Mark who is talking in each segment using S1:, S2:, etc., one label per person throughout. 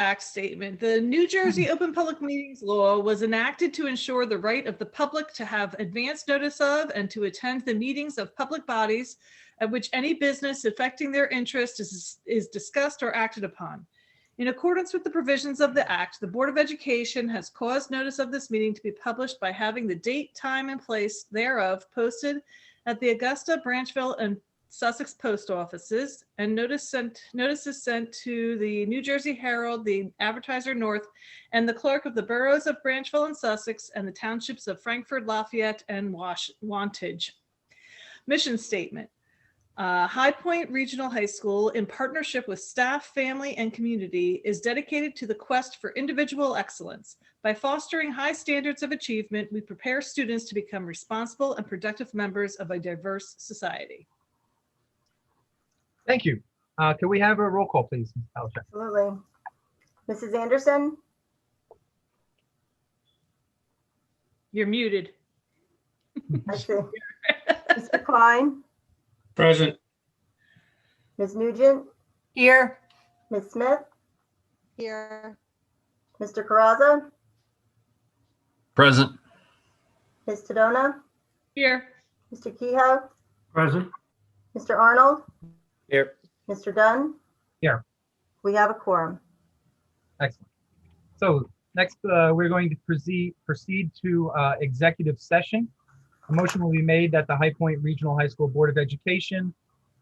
S1: Act statement. The New Jersey Open Public Meetings Law was enacted to ensure the right of the public to have advance notice of and to attend the meetings of public bodies at which any business affecting their interest is discussed or acted upon. In accordance with the provisions of the Act, the Board of Education has caused notice of this meeting to be published by having the date, time, and place thereof posted at the Augusta, Branchville, and Sussex post offices, and notices sent to the New Jersey Herald, the Advertiser North, and the clerk of the boroughs of Branchville and Sussex, and the townships of Frankfort, Lafayette, and Wantage. Mission statement. High Point Regional High School, in partnership with staff, family, and community, is dedicated to the quest for individual excellence. By fostering high standards of achievement, we prepare students to become responsible and productive members of a diverse society.
S2: Thank you. Can we have a roll call, please, Ms. Palichek?
S3: Absolutely. Mrs. Anderson?
S1: You're muted.
S3: I see. Mr. Klein?
S4: Present.
S3: Ms. Nugent?
S5: Here.
S3: Ms. Smith?
S5: Here.
S3: Mr. Carrazza?
S4: Present.
S3: Ms. Tadona?
S1: Here.
S3: Mr. Kehoe?
S4: Present.
S3: Mr. Arnold?
S4: Here.
S3: Mr. Dunn?
S2: Here.
S3: We have a quorum.
S2: Excellent. So next, we're going to proceed to executive session. A motion will be made that the High Point Regional High School Board of Education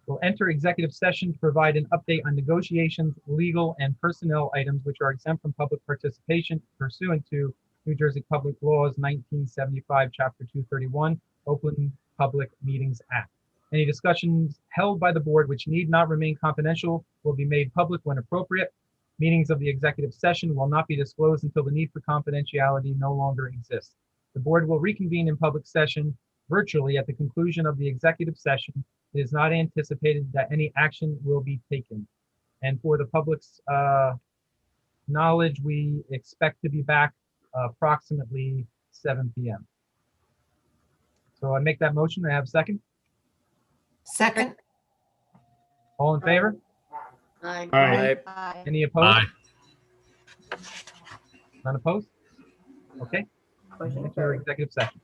S2: will enter executive session to provide an update on negotiations, legal, and personnel items which are exempt from public participation pursuant to New Jersey Public Laws 1975, Chapter 231, Open Public Meetings Act. Any discussions held by the board which need not remain confidential will be made public when appropriate. Meetings of the executive session will not be disclosed until the need for confidentiality no longer exists. The board will reconvene in public session virtually at the conclusion of the executive session. It is not anticipated that any action will be taken. And for the public's knowledge, we expect to be back approximately 7 p.m. So I make that motion. I have a second.
S5: Second.
S2: All in favor?
S5: Aye.
S4: Aye.
S2: Any opposed? None opposed? Okay.
S3: Motion
S2: Enter
S3: carried.
S2: executive session.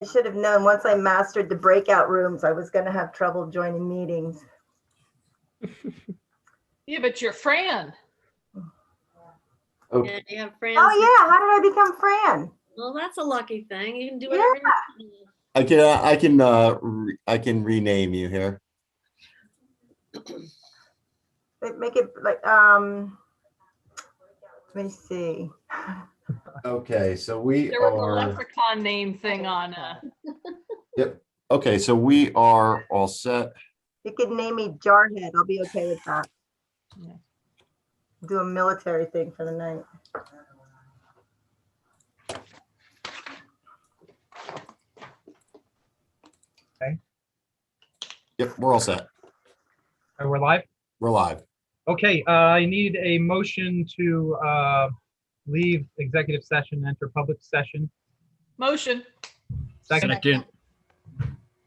S3: I should have known once I mastered the breakout rooms, I was going to have trouble joining meetings.
S1: Yeah, but you're Fran.
S4: Okay.
S6: Yeah, you have friends.
S3: Oh yeah, how did I become Fran?
S6: Well, that's a lucky thing. You can do
S3: Yeah.
S6: whatever you want.
S7: I can rename you here.
S3: Make it like let me see.
S7: Okay, so we
S1: There was a
S7: are,
S1: leprechaun name thing on.
S7: yep. Okay, so we are all set.
S3: You could name me Jarhead. I'll be okay with that.
S1: Yeah.
S3: Do a military thing for the night.
S7: Yep, we're all set.
S2: We're live?
S7: We're live.
S2: Okay, I need a motion to leave executive session, enter public session.
S1: Motion.
S2: Second,
S5: Second.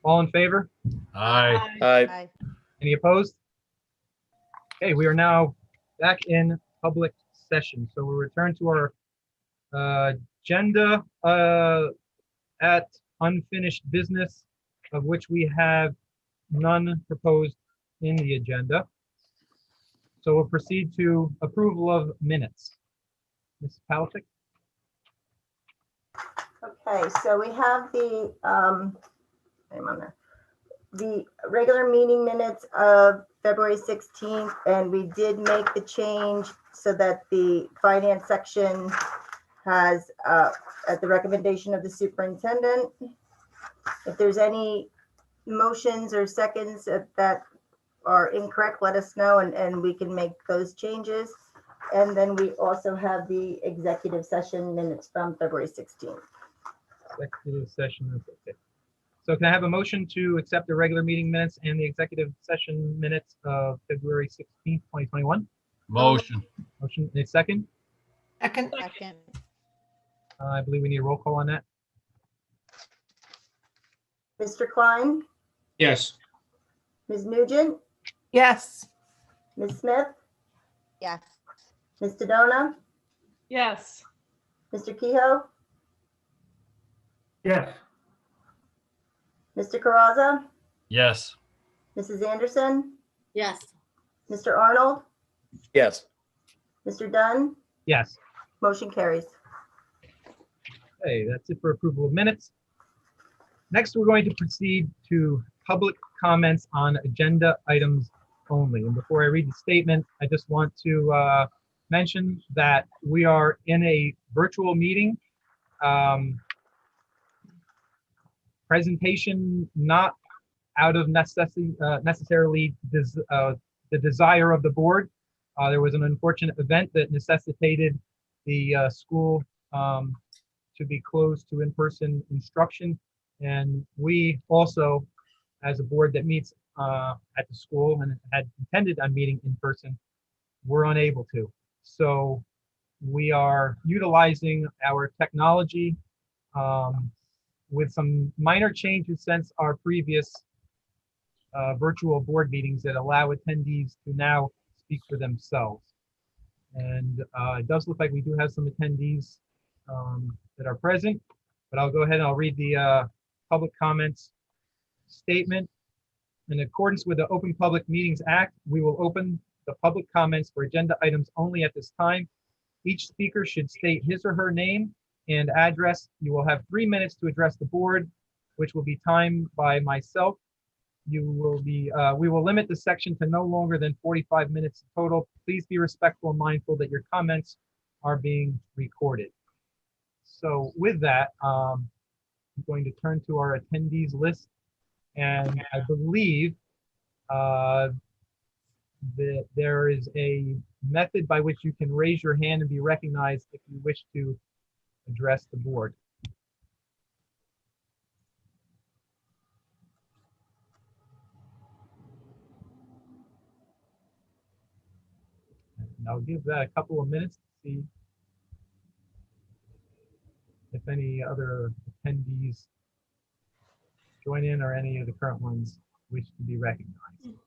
S2: all in favor?
S4: Aye.
S5: Aye.
S2: Any opposed? Okay, we are now back in public session. So we'll return to our agenda at unfinished business, of which we have none proposed in the agenda. So we'll proceed to approval of minutes. Ms. Palitic?
S3: Okay, so we have the name on there. The regular meeting minutes of February 16th, and we did make the change so that the finance section has, at the recommendation of the superintendent. If there's any motions or seconds that are incorrect, let us know, and we can make those changes. And then we also have the executive session minutes from February 16th.
S2: Executive session. Okay. So can I have a motion to accept the regular meeting minutes and the executive session minutes of February 16th, 2021?
S4: Motion.
S2: Motion, a second.
S5: Second.
S1: Second.
S2: I believe we need a roll call on that.
S3: Mr. Klein,
S4: Yes.
S3: Ms. Nugent,
S5: Yes.
S3: Ms. Smith,
S5: Yes.
S3: Ms. Sedona,
S1: Yes.
S3: Mr. Kehoe,
S4: Yes.
S3: Mr. Caraza,
S4: Yes.
S3: Mrs. Anderson,
S6: Yes.
S3: Mr. Arnold,
S4: Yes.
S3: Mr. Dunn,
S2: Yes.
S3: motion carries.
S2: Okay, that's it for approval of minutes. Next, we're going to proceed to public comments on agenda items only. And before I read the statement, I just want to mention that we are in a virtual meeting. Presentation not out of necessarily the desire of the board. There was an unfortunate event that necessitated the school to be closed to in-person instruction. And we also, as a board that meets at the school and had intended on meeting in person, were unable to. So we are utilizing our technology with some minor changes since our previous virtual board meetings that allow attendees to now speak for themselves. And it does look like we do have some attendees that are present, but I'll go ahead and I'll read the public comments statement. In accordance with the Open Public Meetings Act, we will open the public comments for agenda items only at this time. Each speaker should state his or her name and address. You will have 3 minutes to address the board, which will be timed by myself. We will limit the section to no longer than 45 minutes total. Please be respectful and mindful that your comments are being recorded. So with that, I'm going to turn to our attendees list. And I believe that there is a method by which you can raise your hand and be recognized if you wish to address the board. And I'll give that a couple of minutes to see if any other attendees join in or any of the current ones wish to be recognized.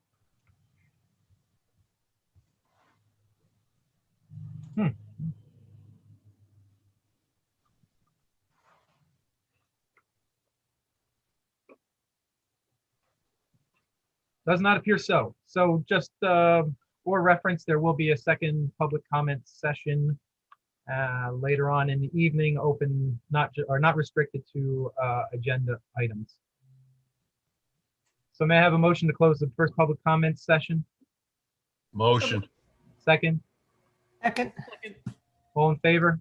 S2: Does not appear so. So just for reference, there will be a second public comment session later on in the evening, open, not restricted to agenda items. So may I have a motion to close the first public comment session?
S4: Motion.
S2: Second,
S5: Second.
S2: all in favor?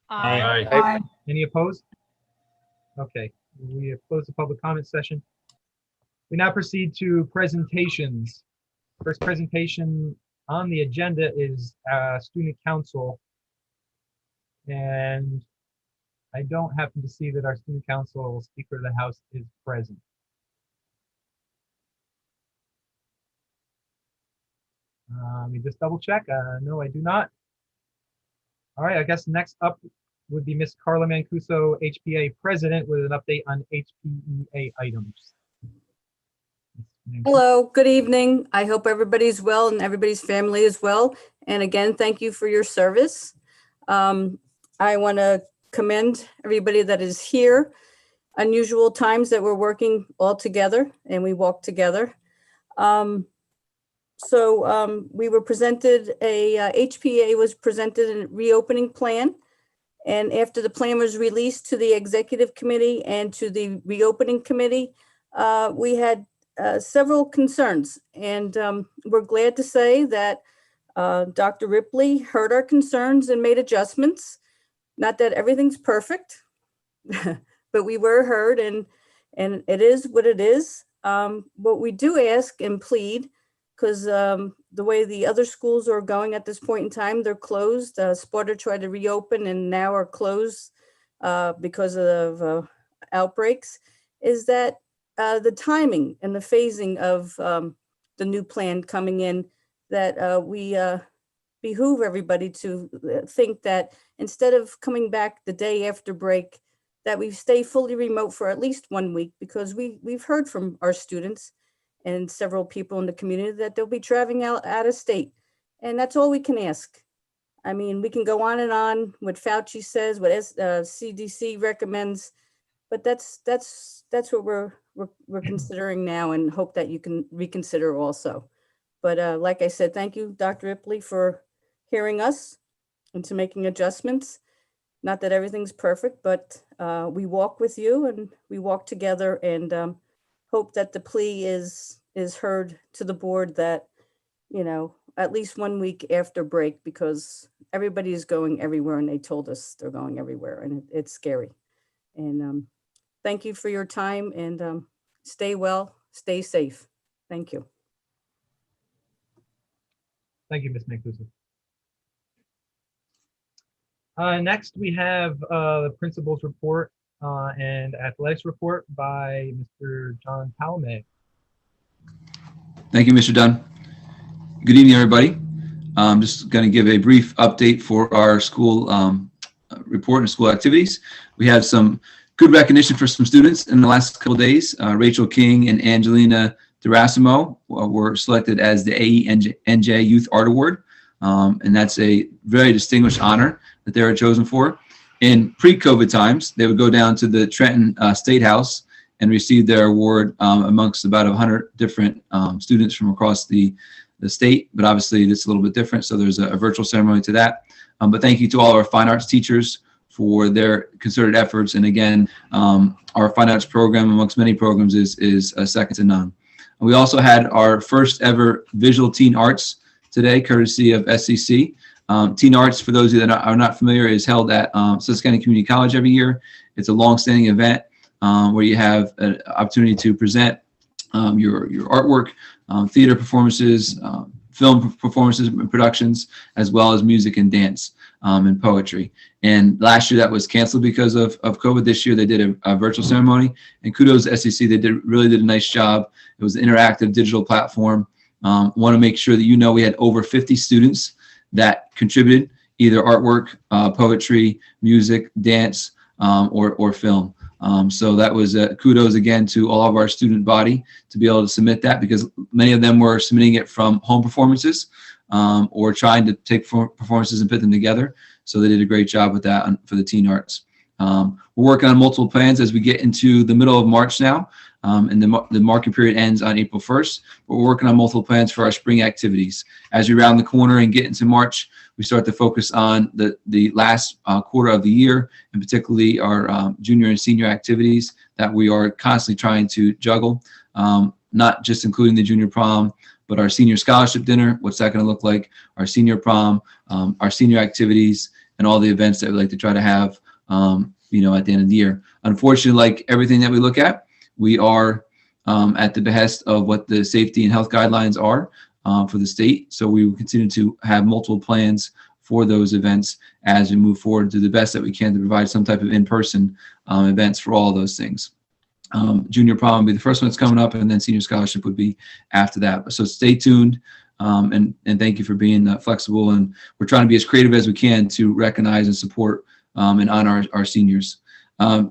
S1: Aye.
S4: Aye.
S2: Any opposed? Okay, we have closed the public comment session. We now proceed to presentations. First presentation on the agenda is student council. And I don't happen to see that our student council Speaker of the House is present. Let me just double check. No, I do not. All right, I guess next up would be Ms. Carla Mancuso, HPA President, with an update on HPEA items.
S8: Hello, good evening. I hope everybody's well and everybody's family is well. And again, thank you for your service. I want to commend everybody that is here. Unusual times that we're working all together and we walk together. We were presented HPA was presented a reopening plan. And after the plan was released to the executive committee and to the reopening committee, we had several concerns. And we're glad to say that Dr. Ripley heard our concerns and made adjustments. Not that everything's perfect, but we were heard and it is what it is. What we do ask and plead, because the way the other schools are going at this point in time, they're closed. Sparta tried to reopen and now are closed because of outbreaks, is that the timing and the phasing of the new plan coming in, that we behoove everybody to think that instead of coming back the day after break, that we stay fully remote for at least 1 week, because we've heard from our students and several people in the community that they'll be traveling out of state. And that's all we can ask. I mean, we can go on and on what Fauci says, what CDC recommends, but that's what we're considering now, and hope that you can reconsider also. But like I said, thank you, Dr. Ripley, for hearing us and to making adjustments. Not that everything's perfect, but we walk with you and we walk together, and hope that the plea is heard to the board that, you know, at least 1 week after break, because everybody is going everywhere and they told us they're going everywhere, and it's scary. And thank you for your time, and stay well, stay safe. Thank you.
S2: Thank you, Ms. Mancuso. Next, we have the principal's report and athletics report by Mr. John Palme.
S9: Thank you, Mr. Dunn. Good evening, everybody. I'm just going to give a brief update for our school report and school activities. We had some good recognition for some students in the last couple of days. Rachel King and Angelina Durasimo were selected as the AENJ Youth Art Award, and that's a very distinguished honor that they were chosen for. In pre-COVID times, they would go down to the Trenton State House and receive their award amongst about 100 different students from across the state, but obviously it's a little bit different, so there's a virtual ceremony to that. But thank you to all our fine arts teachers for their concerted efforts, and again, our fine arts program, amongst many programs, is second to none. We also had our first ever visual teen arts today, courtesy of SCC. Teen Arts, for those of you that are not familiar, is held at Susquehanna Community College every year. It's a long-standing event where you have an opportunity to present your artwork, theater performances, film performances and productions, as well as music and dance and poetry. And last year that was canceled because of COVID. This year they did a virtual ceremony, and kudos to SCC. They really did a nice job. It was an interactive digital platform. Want to make sure that you know we had over 50 students that contributed either artwork, poetry, music, dance, or film. So that was kudos again to all of our student body to be able to submit that, because many of them were submitting it from home performances or trying to take performances and put them together. So they did a great job with that for the teen arts. We're working on multiple plans as we get into the middle of March now. and the market period ends on April 1st. But we're working on multiple plans for our spring activities. As we round the corner and get into March, we start to focus on the last quarter of the year, and particularly our junior and senior activities that we are constantly trying to juggle, not just including the junior prom, but our senior scholarship dinner, what's that going to look like, our senior prom, our senior activities, and all the events that we like to try to have, at the end of the year. Unfortunately, like everything that we look at, we are at the behest of what the safety and health guidelines are for the state. So we will continue to have multiple plans for those events as we move forward to the best that we can to provide some type of in-person events for all of those things. Junior prom would be the first one that's coming up, and then senior scholarship would be after that. So stay tuned, and thank you for being flexible. And we're trying to be as creative as we can to recognize and support and honor our seniors.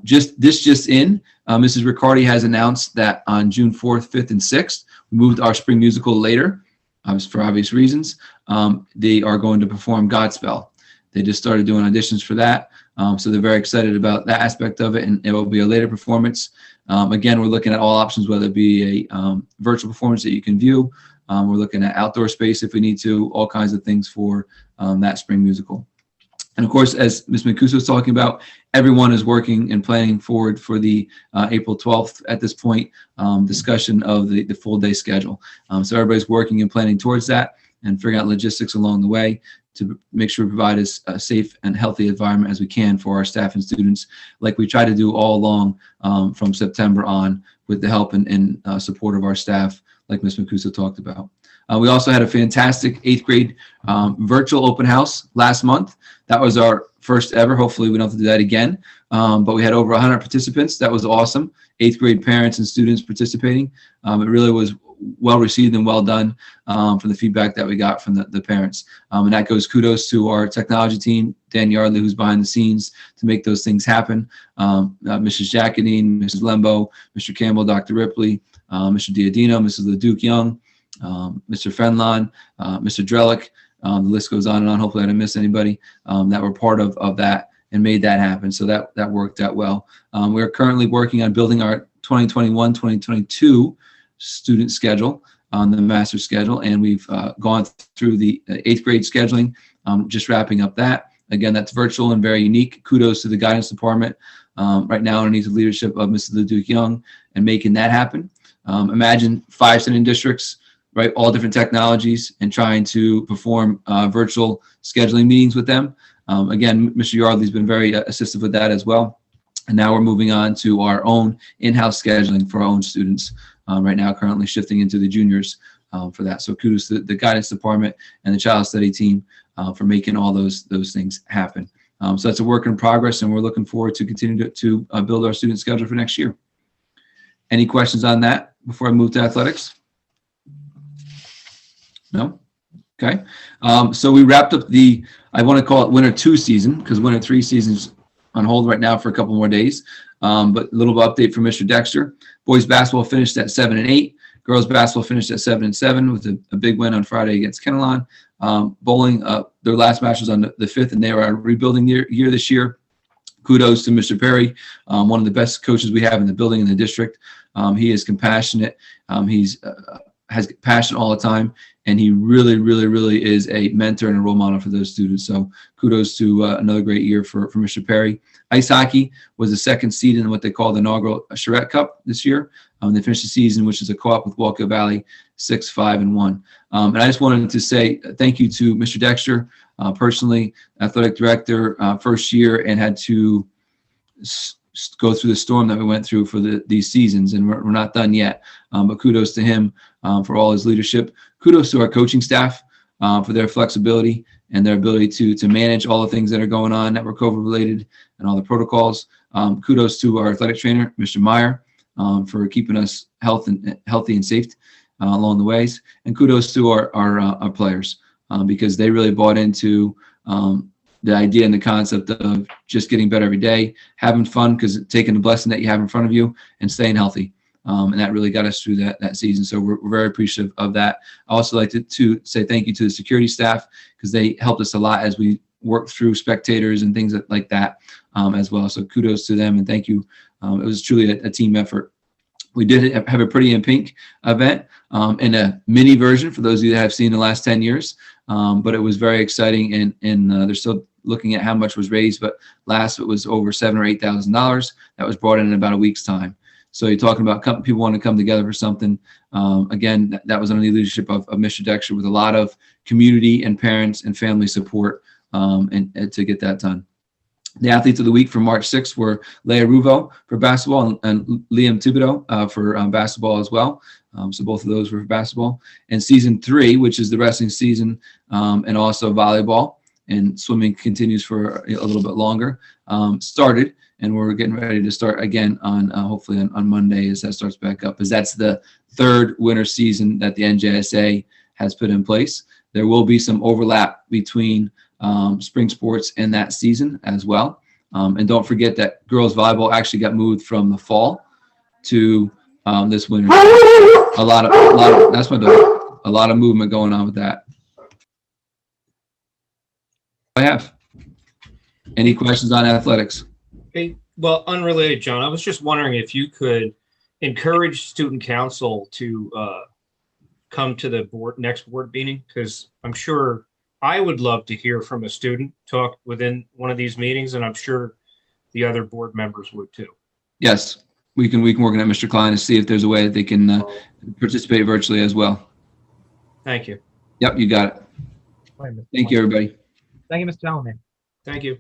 S9: Just in, Mrs. Riccardi has announced that on June 4th, 5th, and 6th, we moved our spring musical later, for obvious reasons. They are going to perform Godspell. They just started doing auditions for that. So they're very excited about that aspect of it, and it will be a later performance. Again, we're looking at all options, whether it be a virtual performance that you can view. We're looking at outdoor space if we need to, all kinds of things for that spring musical. And of course, as Ms. Mancuso was talking about, everyone is working and planning forward for the April 12th at this point discussion of the full day schedule. So everybody's working and planning towards that and figuring out logistics along the way to make sure we provide as a safe and healthy environment as we can for our staff and students, like we try to do all along from September on, with the help and support of our staff, like Ms. Mancuso talked about. We also had a fantastic 8th grade virtual open house last month. That was our first ever. Hopefully we don't have to do that again. But we had over 100 participants. That was awesome. 8th grade parents and students participating. It really was well received and well done from the feedback that we got from the parents. And that goes kudos to our technology team, Dan Yardley, who's behind the scenes to make those things happen. Mrs. Jacqueline, Mrs. Lembo, Mr. Campbell, Dr. Ripley, Mr. Diodino, Mrs. LeDuc Young, Mr. Fenlon, Mr. Drellick. The list goes on and on. Hopefully I didn't miss anybody that were part of that and made that happen. So that worked out well. We're currently working on building our 2021-2022 student schedule on the master schedule, and we've gone through the 8th grade scheduling, just wrapping up that. Again, that's virtual and very unique. Kudos to the guidance department right now underneath the leadership of Mrs. LeDuc Young and making that happen. Imagine 5 sending districts, right, all different technologies, and trying to perform virtual scheduling meetings with them. Again, Mr. Yardley's been very assistive with that as well. And now we're moving on to our own in-house scheduling for our own students right now, currently shifting into the juniors for that. So kudos to the guidance department and the child study team for making all those things happen. So that's a work in progress, and we're looking forward to continue to build our student schedule for next year. Any questions on that before I move to athletics? No? Okay. So we wrapped up I want to call it winter 2 season, because winter 3 season's on hold right now for a couple more days. But a little update from Mr. Dexter. Boys basketball finished at 7-8. Girls basketball finished at 7-7 with a big win on Friday against Kennelan. Bowling, their last match was on the 5th, and they were a rebuilding year this year. Kudos to Mr. Perry, one of the best coaches we have in the building in the district. He is compassionate. He's has passion all the time, and he really, really, really is a mentor and a role model for those students. So kudos to another great year for Mr. Perry. Ice hockey was the 2nd seed in what they call the inaugural Charette Cup this year. They finished the season, which is a co-op with Walker Valley, 6-5-1. And I just wanted to say thank you to Mr. Dexter, personally, athletic director, first year, and had to go through the storm that we went through for these seasons, and we're not done yet. But kudos to him for all his leadership. Kudos to our coaching staff for their flexibility and their ability to manage all the things that are going on that were COVID related and all the protocols. Kudos to our athletic trainer, Mr. Meyer, for keeping us healthy and safe along the ways. And kudos to our players because they really bought into the idea and the concept of just getting better every day, having fun, because taking the blessing that you have in front of you and staying healthy. And that really got us through that season. So we're very appreciative of that. I also like to say thank you to the security staff, because they helped us a lot as we worked through spectators and things like that as well. So kudos to them and thank you. It was truly a team effort. We did have a Pretty in Pink event in a mini version for those of you that have seen the last 10 years. But it was very exciting, and they're still looking at how much was raised, but last it was over $7,000 or $8,000 that was brought in about a week's time. So you're talking about people want to come together for something. Again, that was under the leadership of Mr. Dexter, with a lot of community and parents and family support and to get that done. The athletes of the week for March 6th were Leia Ruvo for basketball and Liam Thibodeau for basketball as well. So both of those were for basketball. And season 3, which is the wrestling season, and also volleyball and swimming continues for a little bit longer, started. And we're getting ready to start again on hopefully on Monday as that starts back up, as that's the 3rd winter season that the NJSA has put in place. There will be some overlap between spring sports in that season as well. And don't forget that girls volleyball actually got moved from the fall to this winter. A lot of that's my dog. A lot of movement going on with that. I have. Any questions on athletics?
S10: Hey, well, unrelated, John, I was just wondering if you could encourage student council to come to the next board meeting, because I'm sure I would love to hear from a student talk within one of these meetings, and I'm sure the other board members would too.
S9: Yes, we can work on that, Mr. Klein, to see if there's a way that they can participate virtually as well.
S10: Thank you.
S9: Yep, you got it. Thank you, everybody.
S2: Thank you, Mr. Talman.
S10: Thank you.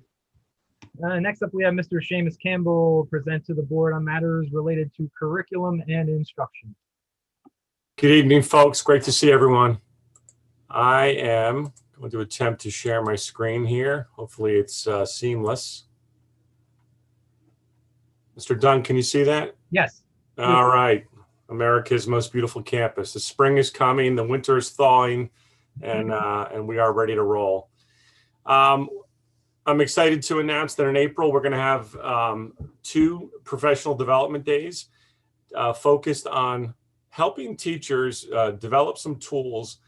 S2: Next up, we have Mr. Seamus Campbell present to the board on matters related to curriculum and instruction.
S11: Good evening, folks. Great to see everyone. I am going to attempt to share my screen here. Hopefully it's seamless. Mr. Dunn, can you see that?
S2: Yes.
S11: All right. America's most beautiful campus. The spring is coming, the winter is thawing, and we are ready to roll. I'm excited to announce that in April, we're going to have 2 professional development days focused on helping teachers develop some tools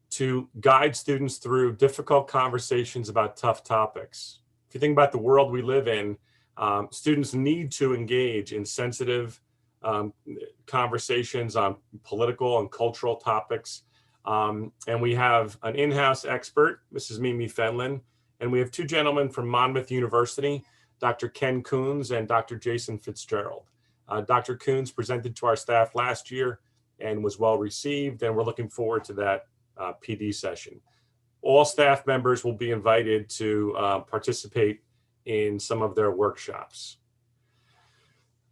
S11: to guide students through difficult conversations about tough topics. If you think about the world we live in, students need to engage in sensitive conversations on political and cultural topics. And we have an in-house expert, Mrs. Mimi Fenlon, and we have 2 gentlemen from Monmouth University, Dr. Ken Coons and Dr. Jason Fitzgerald. Dr. Coons presented to our staff last year and was well received, and we're looking forward to that PD session. All staff members will be invited to participate in some of their workshops.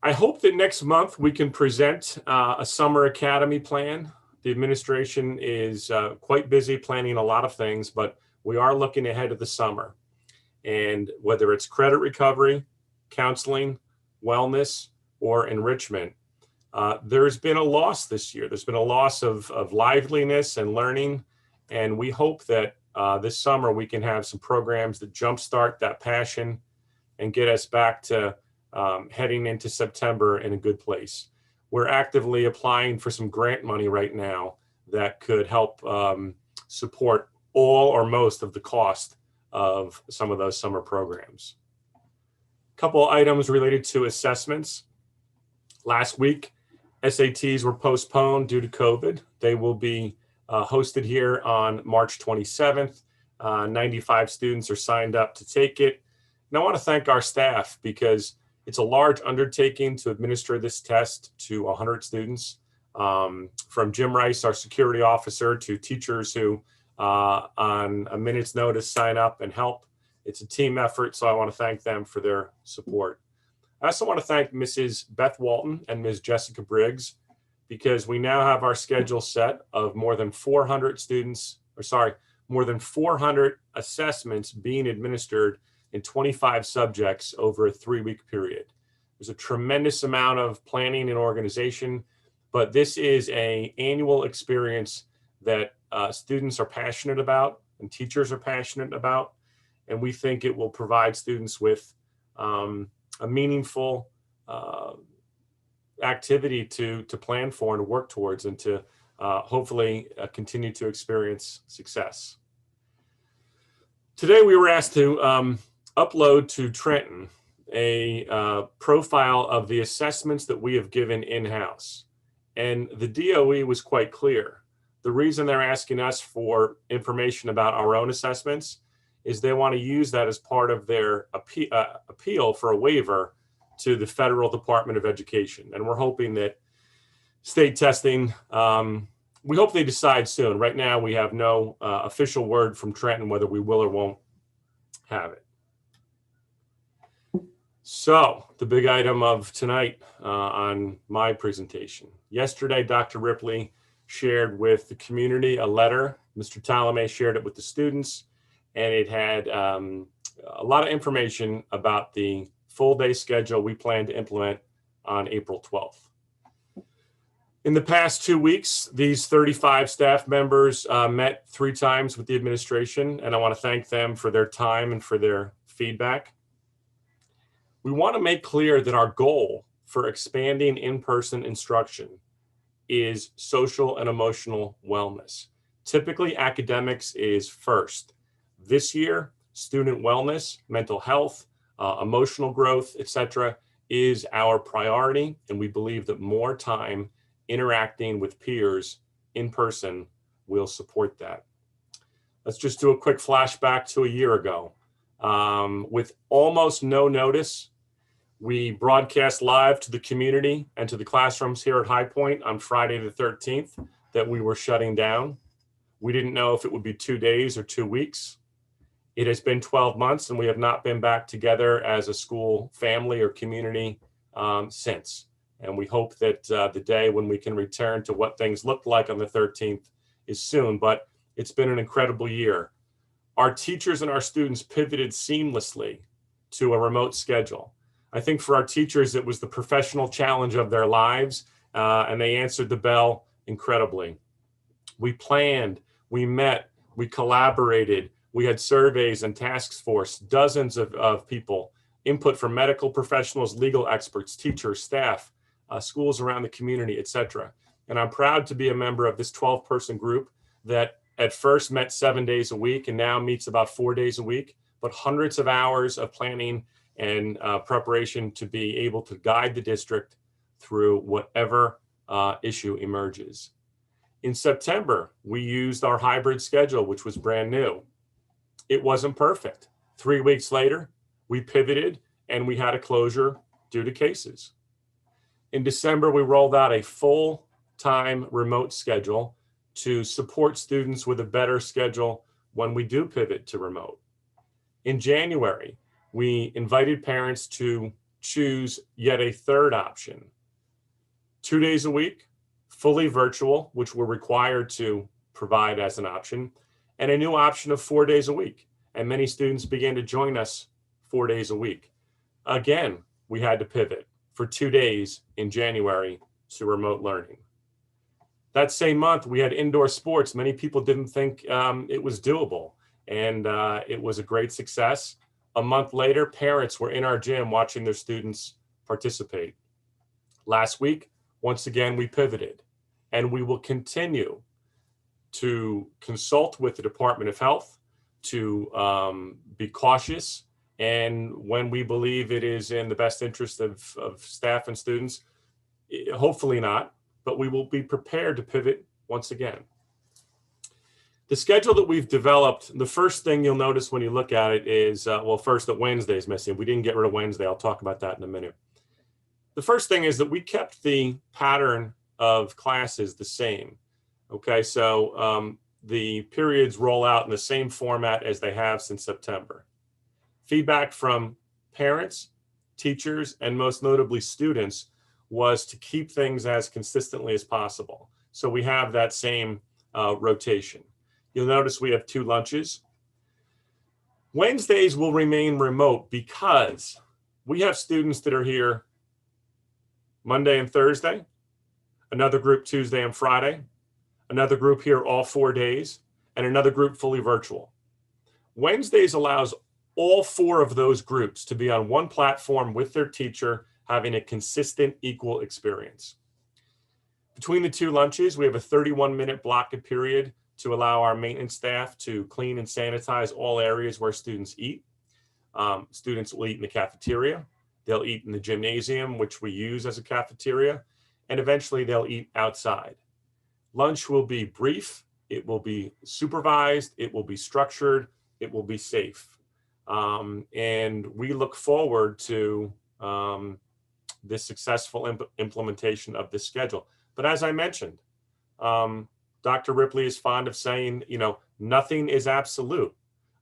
S11: I hope that next month we can present a summer academy plan. The administration is quite busy planning a lot of things, but we are looking ahead to the summer. And whether it's credit recovery, counseling, wellness, or enrichment, there's been a loss this year. There's been a loss of liveliness and learning. And we hope that this summer we can have some programs that jumpstart that passion and get us back to heading into September in a good place. We're actively applying for some grant money right now that could help support all or most of the cost of some of those summer programs. A couple items related to assessments. Last week, SATs were postponed due to COVID. They will be hosted here on March 27th. 95 students are signed up to take it. And I want to thank our staff because it's a large undertaking to administer this test to 100 students. From Jim Rice, our security officer, to teachers who on a minute's notice sign up and help. It's a team effort, so I want to thank them for their support. I also want to thank Mrs. Beth Walton and Ms. Jessica Briggs, because we now have our schedule set of more than 400 assessments being administered in 25 subjects over a 3-week period. There's a tremendous amount of planning and organization, but this is an annual experience that students are passionate about and teachers are passionate about. And we think it will provide students with a meaningful activity to plan for and to work towards, and to hopefully continue to experience success. Today we were asked to upload to Trenton a profile of the assessments that we have given in-house. And the DOE was quite clear. The reason they're asking us for information about our own assessments is they want to use that as part of their appeal for a waiver to the Federal Department of Education. And we're hoping that state testing, we hope they decide soon. Right now, we have no official word from Trenton whether we will or won't have it. So the big item of tonight on my presentation. Yesterday, Dr. Ripley shared with the community a letter. Mr. Talame shared it with the students, and it had a lot of information about the full day schedule we plan to implement on April 12th. In the past 2 weeks, these 35 staff members met 3 times with the administration, and I want to thank them for their time and for their feedback. We want to make clear that our goal for expanding in-person instruction is social and emotional wellness. Typically, academics is first. This year, student wellness, mental health, emotional growth, etc., is our priority, and we believe that more time interacting with peers in person will support that. Let's just do a quick flashback to a year ago. With almost no notice, we broadcast live to the community and to the classrooms here at High Point on Friday the 13th that we were shutting down. We didn't know if it would be 2 days or 2 weeks. It has been 12 months and we have not been back together as a school family or community since. And we hope that the day when we can return to what things looked like on the 13th is soon, but it's been an incredible year. Our teachers and our students pivoted seamlessly to a remote schedule. I think for our teachers, it was the professional challenge of their lives, and they answered the bell incredibly. We planned, we met, we collaborated, we had surveys and task force, dozens of people, input from medical professionals, legal experts, teachers, staff, schools around the community, etc. And I'm proud to be a member of this 12-person group that at first met 7 days a week and now meets about 4 days a week, but hundreds of hours of planning and preparation to be able to guide the district through whatever issue emerges. In September, we used our hybrid schedule, which was brand new. It wasn't perfect. 3 weeks later, we pivoted and we had a closure due to cases. In December, we rolled out a full-time remote schedule to support students with a better schedule when we do pivot to remote. In January, we invited parents to choose yet a third option. 2 days a week, fully virtual, which we're required to provide as an option, and a new option of 4 days a week. And many students began to join us 4 days a week. Again, we had to pivot for 2 days in January to remote learning. That same month, we had indoor sports. Many people didn't think it was doable, and it was a great success. A month later, parents were in our gym watching their students participate. Last week, once again, we pivoted, and we will continue to consult with the Department of Health to be cautious. And when we believe it is in the best interest of staff and students, hopefully not, but we will be prepared to pivot once again. The schedule that we've developed, the first thing you'll notice when you look at it is, well, first that Wednesday is missing. We didn't get rid of Wednesday. I'll talk about that in a minute. The first thing is that we kept the pattern of classes the same. Okay, so the periods roll out in the same format as they have since September. Feedback from parents, teachers, and most notably students was to keep things as consistently as possible. So we have that same rotation. You'll notice we have 2 lunches. Wednesdays will remain remote because we have students that are here Monday and Thursday, another group Tuesday and Friday, another group here all 4 days, and another group fully virtual. Wednesdays allows all 4 of those groups to be on one platform with their teacher, having a consistent, equal experience. Between the 2 lunches, we have a 31-minute blocked period to allow our maintenance staff to clean and sanitize all areas where students eat. Students will eat in the cafeteria. They'll eat in the gymnasium, which we use as a cafeteria, and eventually they'll eat outside. Lunch will be brief, it will be supervised, it will be structured, it will be safe. And we look forward to this successful implementation of this schedule. But as I mentioned, Dr. Ripley is fond of saying, nothing is absolute.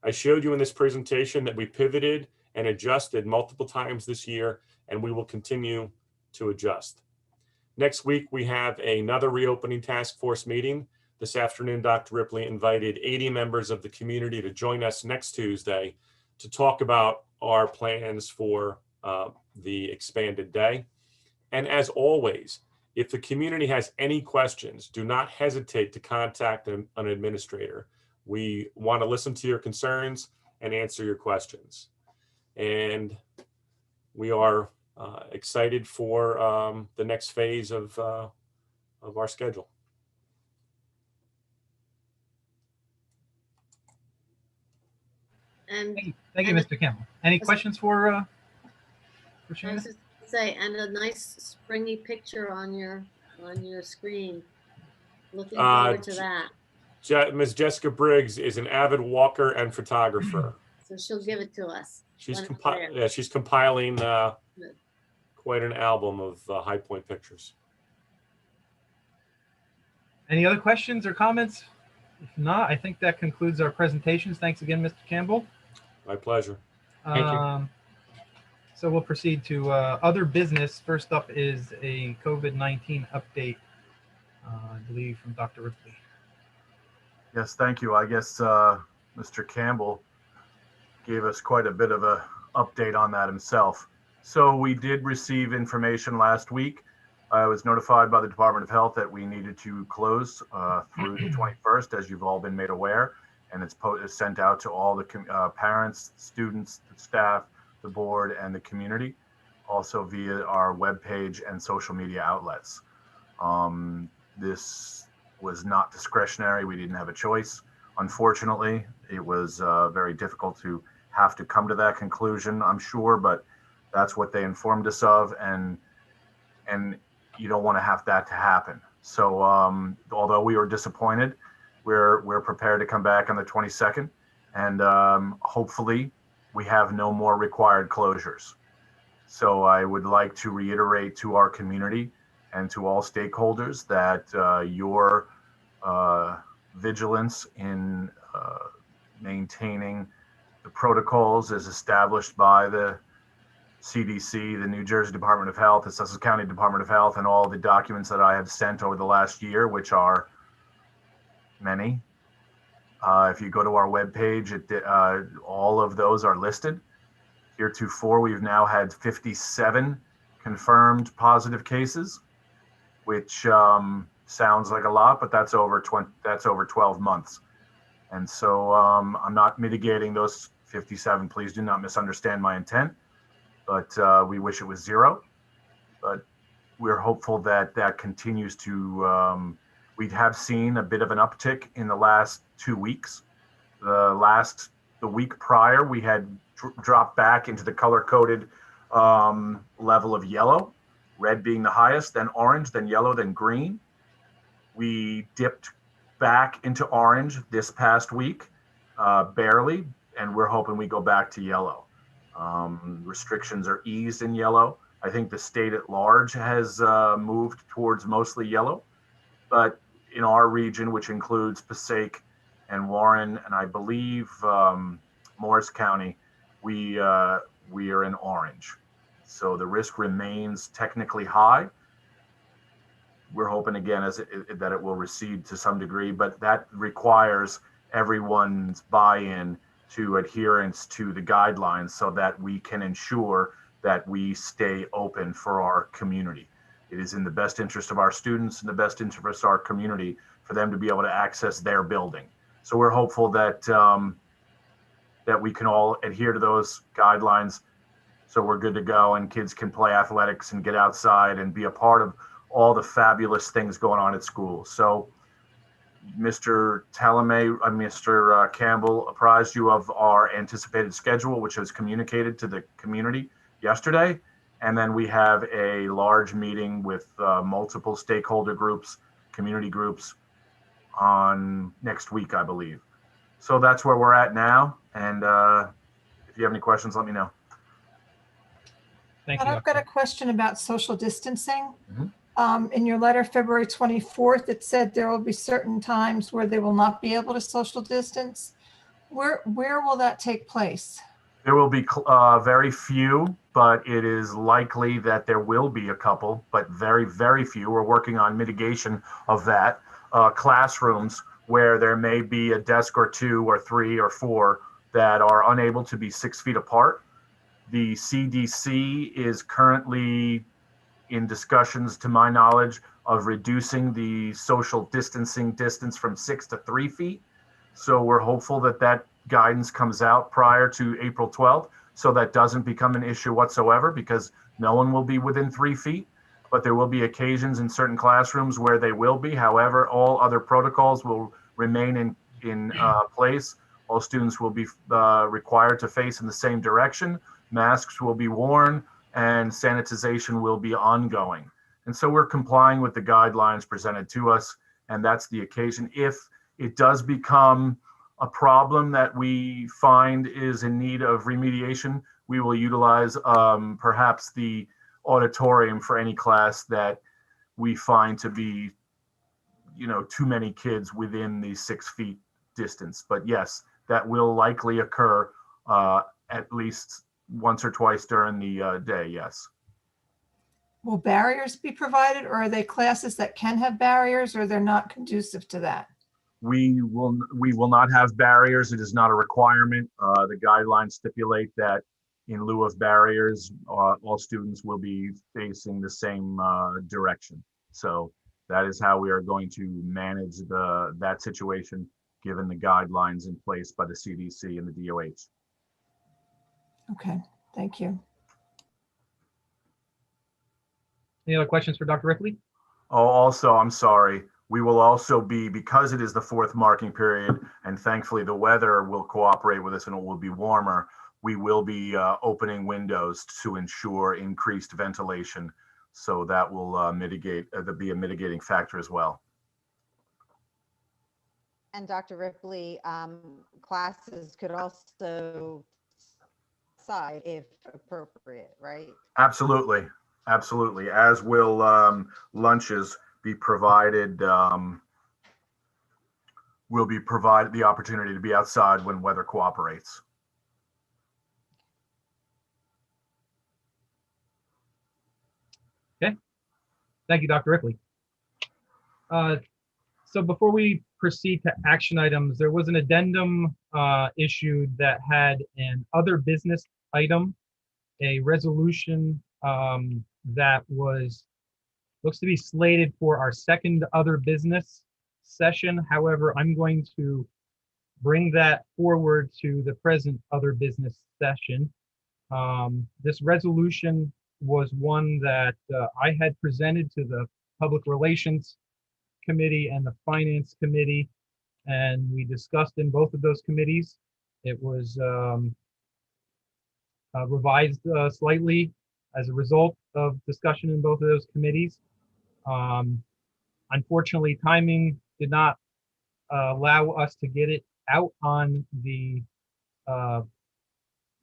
S11: I showed you in this presentation that we pivoted and adjusted multiple times this year, and we will continue to adjust. Next week, we have another reopening task force meeting. This afternoon, Dr. Ripley invited 80 members of the community to join us next Tuesday to talk about our plans for the expanded day. And as always, if the community has any questions, do not hesitate to contact an administrator. We want to listen to your concerns and answer your questions. And we are excited for the next phase of our schedule.
S6: And
S2: Thank you, Mr. Campbell. Any questions for
S6: I
S2: Shannon?
S6: was just gonna say, and a nice springy picture on your screen. Looking forward to that.
S11: Ms. Jessica Briggs is an avid walker and photographer.
S6: So she'll give it to us.
S11: She's
S6: when it's there.
S11: she's compiling quite an album of High Point pictures.
S2: Any other questions or comments? If not, I think that concludes our presentations. Thanks again, Mr. Campbell.
S11: My pleasure.
S10: Thank you.
S2: So we'll proceed to other business. First up is a COVID-19 update, I believe, from Dr. Ripley.
S12: Yes, thank you. I guess Mr. Campbell gave us quite a bit of an update on that himself. So we did receive information last week. I was notified by the Department of Health that we needed to close through the 21st, as you've all been made aware, and it's sent out to all the parents, students, the staff, the board, and the community, also via our webpage and social media outlets. This was not discretionary. We didn't have a choice. Unfortunately, it was very difficult to have to come to that conclusion, I'm sure, but that's what they informed us of, and you don't want to have that to happen. So although we were disappointed, we're prepared to come back on the 22nd, and hopefully we have no more required closures. So I would like to reiterate to our community and to all stakeholders that your vigilance in maintaining the protocols as established by the CDC, the New Jersey Department of Health, the Sussex County Department of Health, and all the documents that I have sent over the last year, which are many. If you go to our webpage, all of those are listed. Heretofore, we've now had 57 confirmed positive cases, which sounds like a lot, but that's over 12 months. And so I'm not mitigating those 57. Please do not misunderstand my intent, but we wish it was zero. But we're hopeful that that continues to, we have seen a bit of an uptick in the last 2 weeks. The week prior, we had dropped back into the color-coded level of yellow, red being the highest, then orange, then yellow, then green. We dipped back into orange this past week, barely, and we're hoping we go back to yellow. Restrictions are eased in yellow. I think the state at large has moved towards mostly yellow, but in our region, which includes Passaic and Warren, and I believe Morris County, we are in orange. So the risk remains technically high. We're hoping again that it will recede to some degree, but that requires everyone's buy-in to adherence to the guidelines so that we can ensure that we stay open for our community. It is in the best interest of our students and the best interest of our community for them to be able to access their building. So we're hopeful that that we can all adhere to those guidelines so we're good to go and kids can play athletics and get outside and be a part of all the fabulous things going on at school. So Mr. Campbell apprised you of our anticipated schedule, which was communicated to the community yesterday, And then we have a large meeting with multiple stakeholder groups, community groups on next week, I believe. So that's where we're at now. And if you have any questions, let me know.
S2: Thank
S5: And
S2: you.
S5: I've got a question about social distancing.
S12: Mhm.
S5: In your letter, February 24th, it said there will be certain times where they will not be able to social distance. Where will that take place?
S12: There will be very few, but it is likely that there will be a couple, but very, very few. We're working on mitigation of that. Classrooms where there may be a desk or two or three or four that are unable to be 6 feet apart. The CDC is currently in discussions, to my knowledge, of reducing the social distancing distance from 6 to 3 feet. So we're hopeful that that guidance comes out prior to April 12th, so that doesn't become an issue whatsoever, because no one will be within 3 feet. But there will be occasions in certain classrooms where they will be. However, all other protocols will remain in place. All students will be required to face in the same direction. Masks will be worn, and sanitization will be ongoing. And so we're complying with the guidelines presented to us, and that's the occasion. If it does become a problem that we find is in need of remediation, we will utilize perhaps the auditorium for any class that we find to be, too many kids within the 6 feet distance. But yes, that will likely occur at least once or twice during the day, yes.
S5: Will barriers be provided, or are they classes that can have barriers, or they're not conducive to that?
S12: We will not have barriers. It is not a requirement. The guidelines stipulate that in lieu of barriers, all students will be facing the same direction. So that is how we are going to manage that situation, given the guidelines in place by the CDC and the DOH.
S5: Okay, thank you.
S2: Any other questions for Dr. Ripley?
S12: Oh, also, I'm sorry. We will also be, because it is the fourth marking period, and thankfully the weather will cooperate with us and it will be warmer, we will be opening windows to ensure increased ventilation. So that will be a mitigating factor as well.
S13: And Dr. Ripley, classes could also side if appropriate, right?
S12: Absolutely. Absolutely. As will lunches be provided. Will be provided the opportunity to be outside when weather cooperates.
S2: Okay. Thank you, Dr. Ripley. So before we proceed to action items, there was an addendum issued that had an other business item, a resolution that looks to be slated for our second other business session. However, I'm going to bring that forward to the present other business session. This resolution was one that I had presented to the Public Relations Committee and the Finance Committee, and we discussed in both of those committees. It was revised slightly as a result of discussion in both of those committees. Unfortunately, timing did not allow us to get it out on the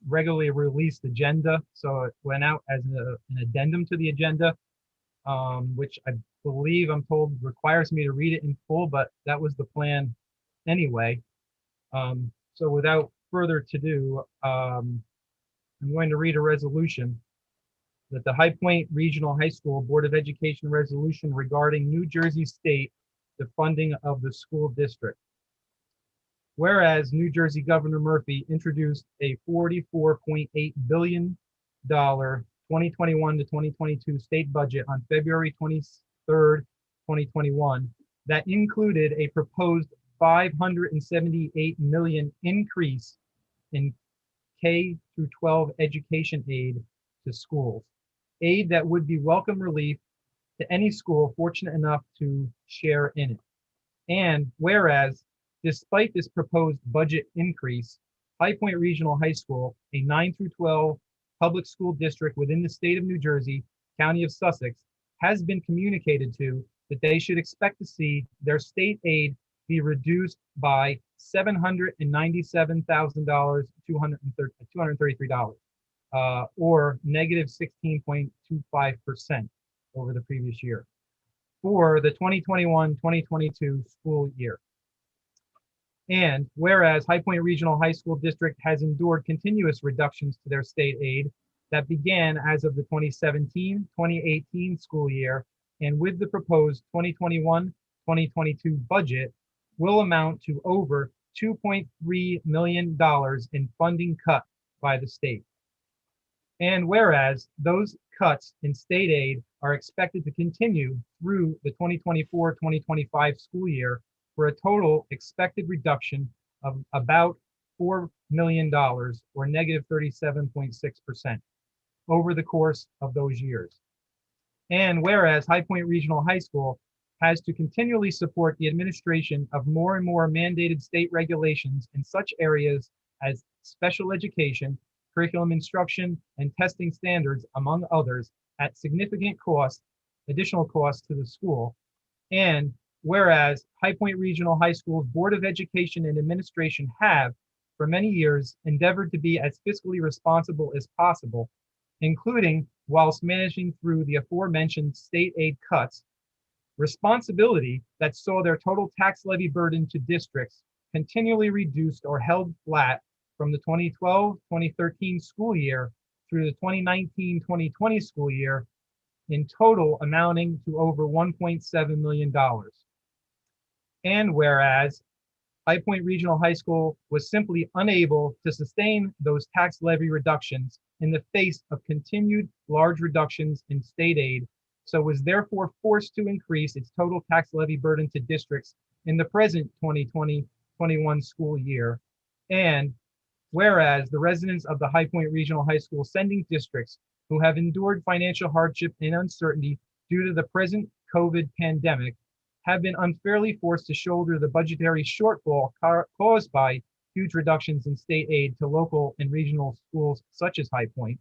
S2: regularly released agenda, so it went out as an addendum to the agenda, which I believe I'm told requires me to read it in full, but that was the plan anyway. So without further ado, I'm going to read a resolution that the High Point Regional High School Board of Education resolution regarding New Jersey State, the funding of the school district. Whereas New Jersey Governor Murphy introduced a $44.8 billion 2021 to 2022 state budget on February 23rd, 2021, that included a proposed $578 million increase in K through 12 education aid to schools, aid that would be welcome relief to any school fortunate enough to share in it. And whereas, despite this proposed budget increase, High Point Regional High School, a 9 through 12 public school district within the state of New Jersey, county of Sussex, has been communicated to that they should expect to see their state aid be reduced by $797,233, or negative 16.25% over the previous year for the 2021-2022 school year. And whereas High Point Regional High School District has endured continuous reductions to their state aid that began as of the 2017-2018 school year, and with the proposed 2021-2022 budget will amount to over $2.3 million in funding cut by the state. And whereas those cuts in state aid are expected to continue through the 2024-2025 school year for a total expected reduction of about $4 million, or negative 37.6% over the course of those years. And whereas High Point Regional High School has to continually support the administration of more and more mandated state regulations in such areas as special education, curriculum instruction, and testing standards, among others, at significant cost, additional cost to the school. And whereas High Point Regional High School's Board of Education and Administration have, for many years, endeavored to be as fiscally responsible as possible, including whilst managing through the aforementioned state aid cuts, responsibility that saw their total tax levy burden to districts continually reduced or held flat from the 2012-2013 school year through the 2019-2020 school year, in total amounting to over $1.7 million. And whereas High Point Regional High School was simply unable to sustain those tax levy reductions in the face of continued large reductions in state aid, so was therefore forced to increase its total tax levy burden to districts in the present 2020-21 school year. And whereas the residents of the High Point Regional High School sending districts who have endured financial hardship and uncertainty due to the present COVID pandemic have been unfairly forced to shoulder the budgetary shortfall caused by huge reductions in state aid to local and regional schools such as High Point.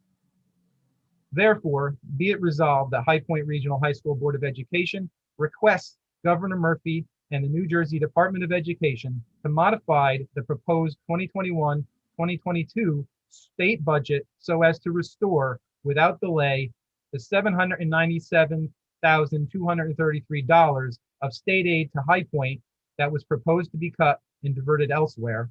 S2: Therefore, be it resolved that High Point Regional High School Board of Education requests Governor Murphy and the New Jersey Department of Education to modify the proposed 2021-2022 state budget so as to restore, without delay, the $797,233 of state aid to High Point that was proposed to be cut and diverted elsewhere.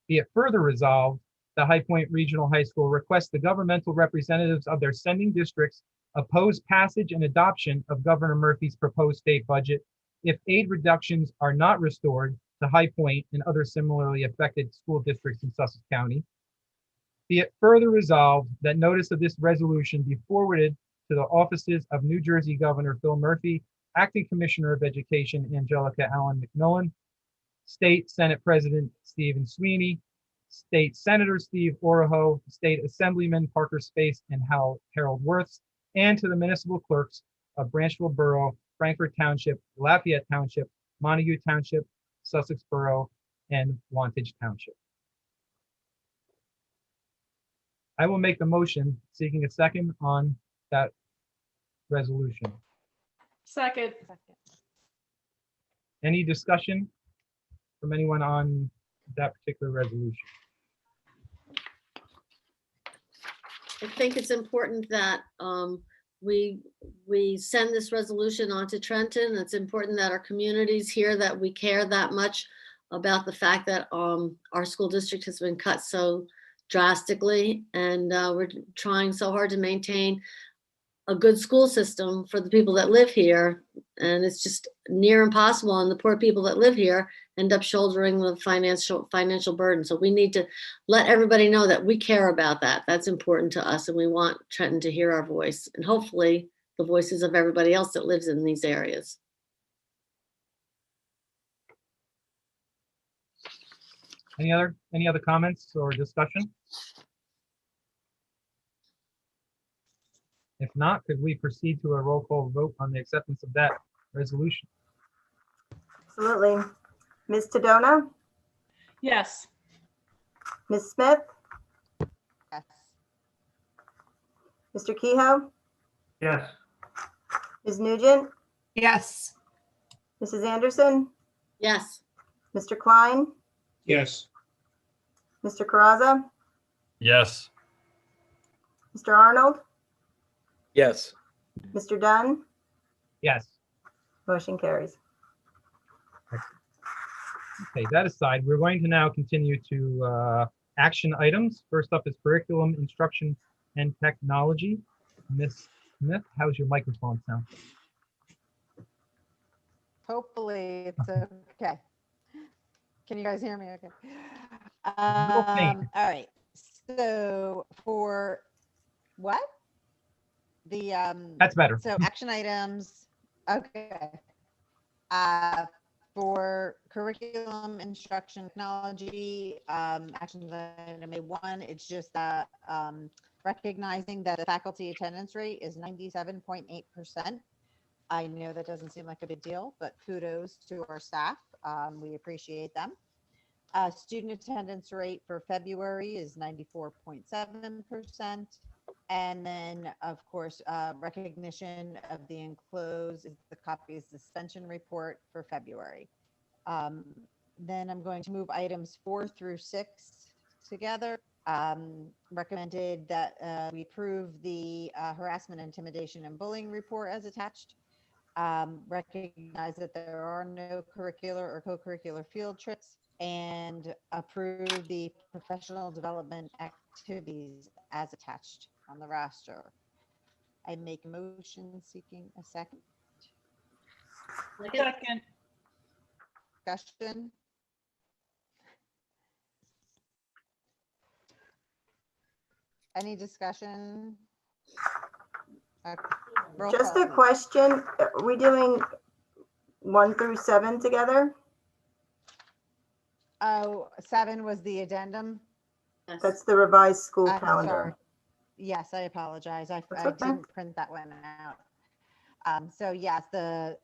S2: Be it further resolved, the High Point Regional High School requests the governmental representatives of their sending districts oppose passage and adoption of Governor Murphy's proposed state budget if aid reductions are not restored to High Point and other similarly affected school districts in Sussex County. Be it further resolved that notice of this resolution be forwarded to the offices of New Jersey Governor Phil Murphy, Acting Commissioner of Education Angelica Allen McMillan, State Senate President Stephen Sweeney, State Senator Steve Oroho, State Assemblyman Parker Space and Harold Wirths, and to the municipal clerks of Branchville Borough, Frankfort Township, Lafayette Township, Montague Township, Sussex Borough, and Wantage Township. I will make the motion seeking a second on that resolution.
S1: Second.
S2: Any discussion from anyone on that particular resolution?
S6: I think it's important that we send this resolution on to Trenton. It's important that our communities hear that we care that much about the fact that our school district has been cut so drastically, and we're trying so hard to maintain a good school system for the people that live here, and it's just near impossible, and the poor people that live here end up shouldering the financial burden. So we need to let everybody know that we care about that. That's important to us, and we want Trenton to hear our voice, and hopefully the voices of everybody else that lives in these areas.
S2: Any other comments or discussion? If not, could we proceed to a roll call vote on the acceptance of that resolution?
S3: Absolutely. Ms. Tadona?
S1: Yes.
S3: Ms. Smith?
S13: Yes.
S3: Mr. Kehoe,
S2: Yes.
S3: Ms. Nugent,
S5: Yes.
S3: Mrs. Anderson,
S6: Yes.
S3: Mr. Klein,
S10: Yes.
S3: Mr. Caraza,
S4: Yes.
S3: Mr. Arnold,
S4: Yes.
S3: Mr. Dunn,
S2: Yes.
S3: motion carries.
S2: Okay, that aside, we're going to now continue to action items. First up is curriculum, instruction, and technology. Ms. Smith, how's your microphone sound?
S13: Hopefully it's okay. Can you guys hear me? Okay.
S2: little faint.
S13: All right. So for what? The
S2: That's better.
S13: so action items. Okay. For curriculum, instruction, technology, action item A1, it's just recognizing that the faculty attendance rate is 97.8%. I know that doesn't seem like a big deal, but kudos to our staff. We appreciate them. Student attendance rate for February is 94.7%. And then, of course, recognition of the enclosed is the copy of suspension report for February. Then I'm going to move items 4 through 6 together. Recommended that we approve the harassment, intimidation, and bullying report as attached. Recognize that there are no curricular or co-curricular field trips, and approve the professional development activities as attached on the roster. I make a motion seeking a second.
S1: Second.
S13: Discussion. Any discussion? Roll
S3: Just
S13: call,
S3: a
S13: please.
S3: question, are we doing 1 through 7 together?
S13: Oh, 7 was the addendum.
S6: Yes.
S3: That's the revised school
S13: I'm
S3: calendar.
S13: sorry. Yes, I apologize. I
S3: That's okay.
S13: didn't print that one out. So yes, the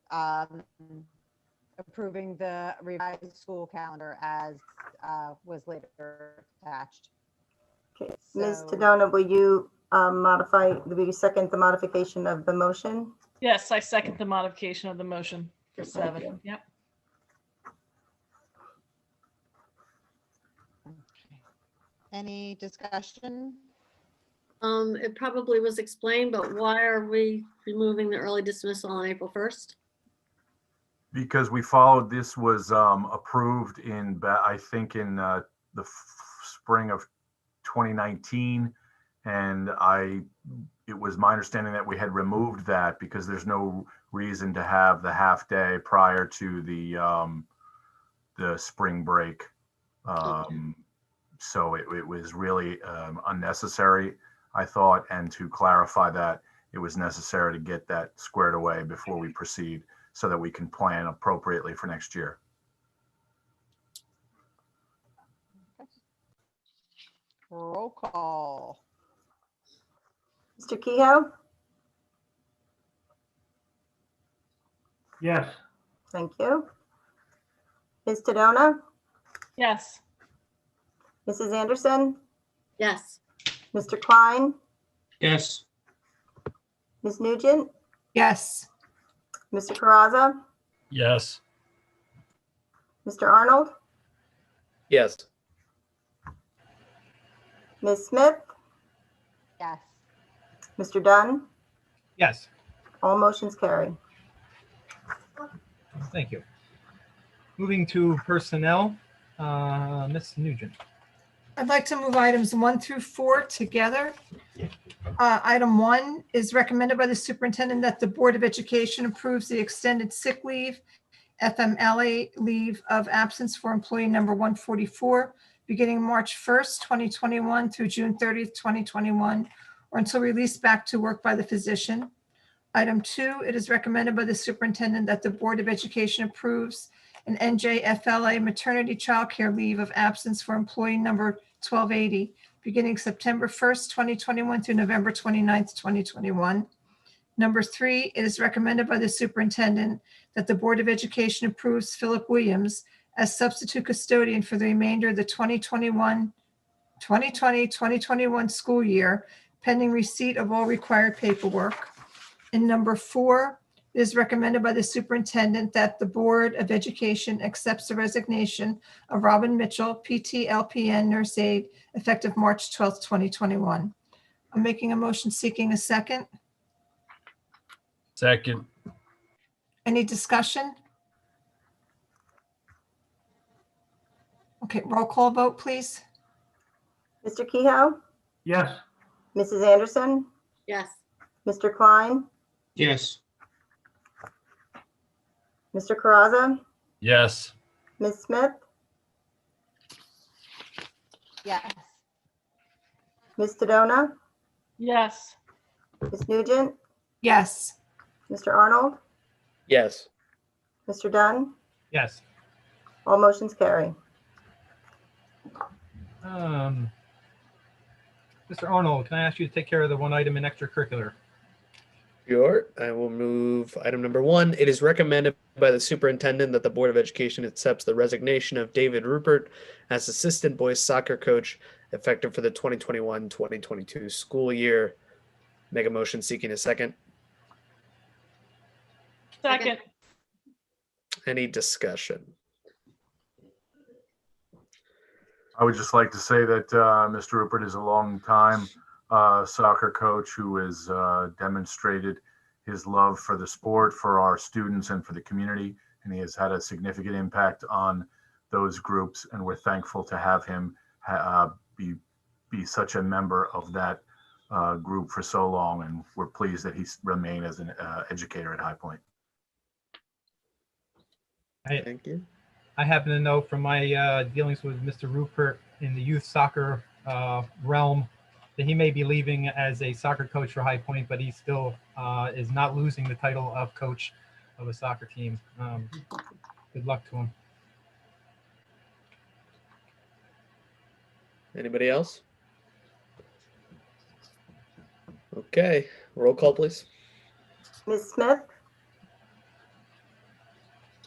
S13: approving the revised school calendar as was later attached.
S3: Okay, Ms.
S13: So-
S3: Tadona, will you will you second the modification of the motion?
S1: Yes, I second the modification of the motion for 7. Yep.
S13: Any discussion?
S6: It probably was explained, but why are we removing the early dismissal on April 1st?
S12: Because we followed, this was approved I think in the spring of 2019. And it was my understanding that we had removed that because there's no reason to have the half day prior to the spring break. So it was really unnecessary, I thought, and to clarify that it was necessary to get that squared away before we proceed so that we can plan appropriately for next year.
S13: Roll call.
S3: Mr. Kehoe?
S2: Yes.
S3: Thank you. Ms. Tadona?
S1: Yes.
S3: Mrs. Anderson?
S6: Yes.
S3: Mr. Klein?
S10: Yes.
S3: Ms. Nugent?
S5: Yes.
S3: Mr. Caraza?
S4: Yes.
S3: Mr. Arnold?
S4: Yes.
S3: Ms. Smith?
S13: Yes.
S3: Mr. Dunn?
S2: Yes.
S3: All motions carry.
S2: Thank you. Moving to personnel, Ms. Nugent.
S5: I'd like to move items 1 through 4 together. Item 1 is recommended by the superintendent that the Board of Education approves the extended sick leave, FMLA leave of absence for employee number 144, beginning March 1st, 2021 through June 30th, 2021, or until released back to work by the physician. Item 2, it is recommended by the superintendent that the Board of Education approves an NJFLA maternity child care leave of absence for employee number 1280, beginning September 1st, 2021 through November 29th, 2021. Number 3, it is recommended by the superintendent that the Board of Education approves Philip Williams as substitute custodian for the remainder of the 2020-2021 school year, pending receipt of all required paperwork. And number 4, it is recommended by the superintendent that the Board of Education accepts the resignation of Robin Mitchell, PT, LPN, nurse aide, effective March 12th, 2021. I'm making a motion seeking a second.
S4: Second.
S5: Any discussion? Okay, roll call vote, please.
S3: Mr. Kehoe,
S12: Yes.
S3: Mrs. Anderson,
S6: Yes.
S3: Mr. Klein,
S10: Yes.
S3: Mr. Caraza,
S4: Yes.
S3: Ms. Smith,
S13: Yes.
S3: Ms. Sedona,
S1: Yes.
S3: Ms. Nugent,
S5: Yes.
S3: Mr. Arnold,
S4: Yes.
S3: Mr. Dunn,
S2: Yes.
S3: all motions carry.
S2: Mr. Arnold, can I ask you to take care of the one item in extracurricular?
S4: Sure. I will move item number 1. It is recommended by the superintendent that the Board of Education accepts the resignation of David Rupert as assistant boys soccer coach effective for the 2021-2022 school year. Make a motion seeking a second.
S1: Second.
S4: Any discussion?
S12: I would just like to say that Mr. Rupert is a long time soccer coach who has demonstrated his love for the sport, for our students, and for the community. And he has had a significant impact on those groups. And we're thankful to have him be such a member of that group for so long. And we're pleased that he's remained as an educator at High Point.
S4: Thank you.
S2: I happen to know from my dealings with Mr. Rupert in the youth soccer realm that he may be leaving as a soccer coach for High Point, but he still is not losing the title of coach of a soccer team. Good luck to him.
S4: Anybody else? Okay, roll call, please.
S3: Ms. Smith,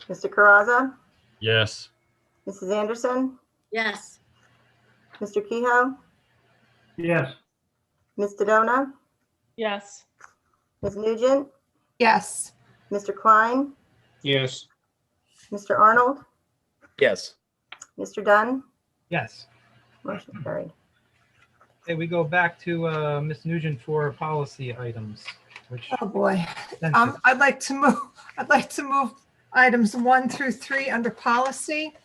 S3: Mr. Caraza,
S4: Yes.
S3: Mrs. Anderson,
S6: Yes.
S3: Mr. Kehoe,
S12: Yes.
S3: Ms. Sedona,
S1: Yes.
S3: Ms. Nugent,
S5: Yes.
S3: Mr. Klein,
S10: Yes.
S3: Mr. Arnold,
S4: Yes.
S3: Mr. Dunn,
S2: Yes.
S3: motion carried.
S2: Okay, we go back to Ms. Nugent for policy items, which
S5: Oh, boy.
S2: Extensive.
S5: I'd like to move items 1 through 3 under policy.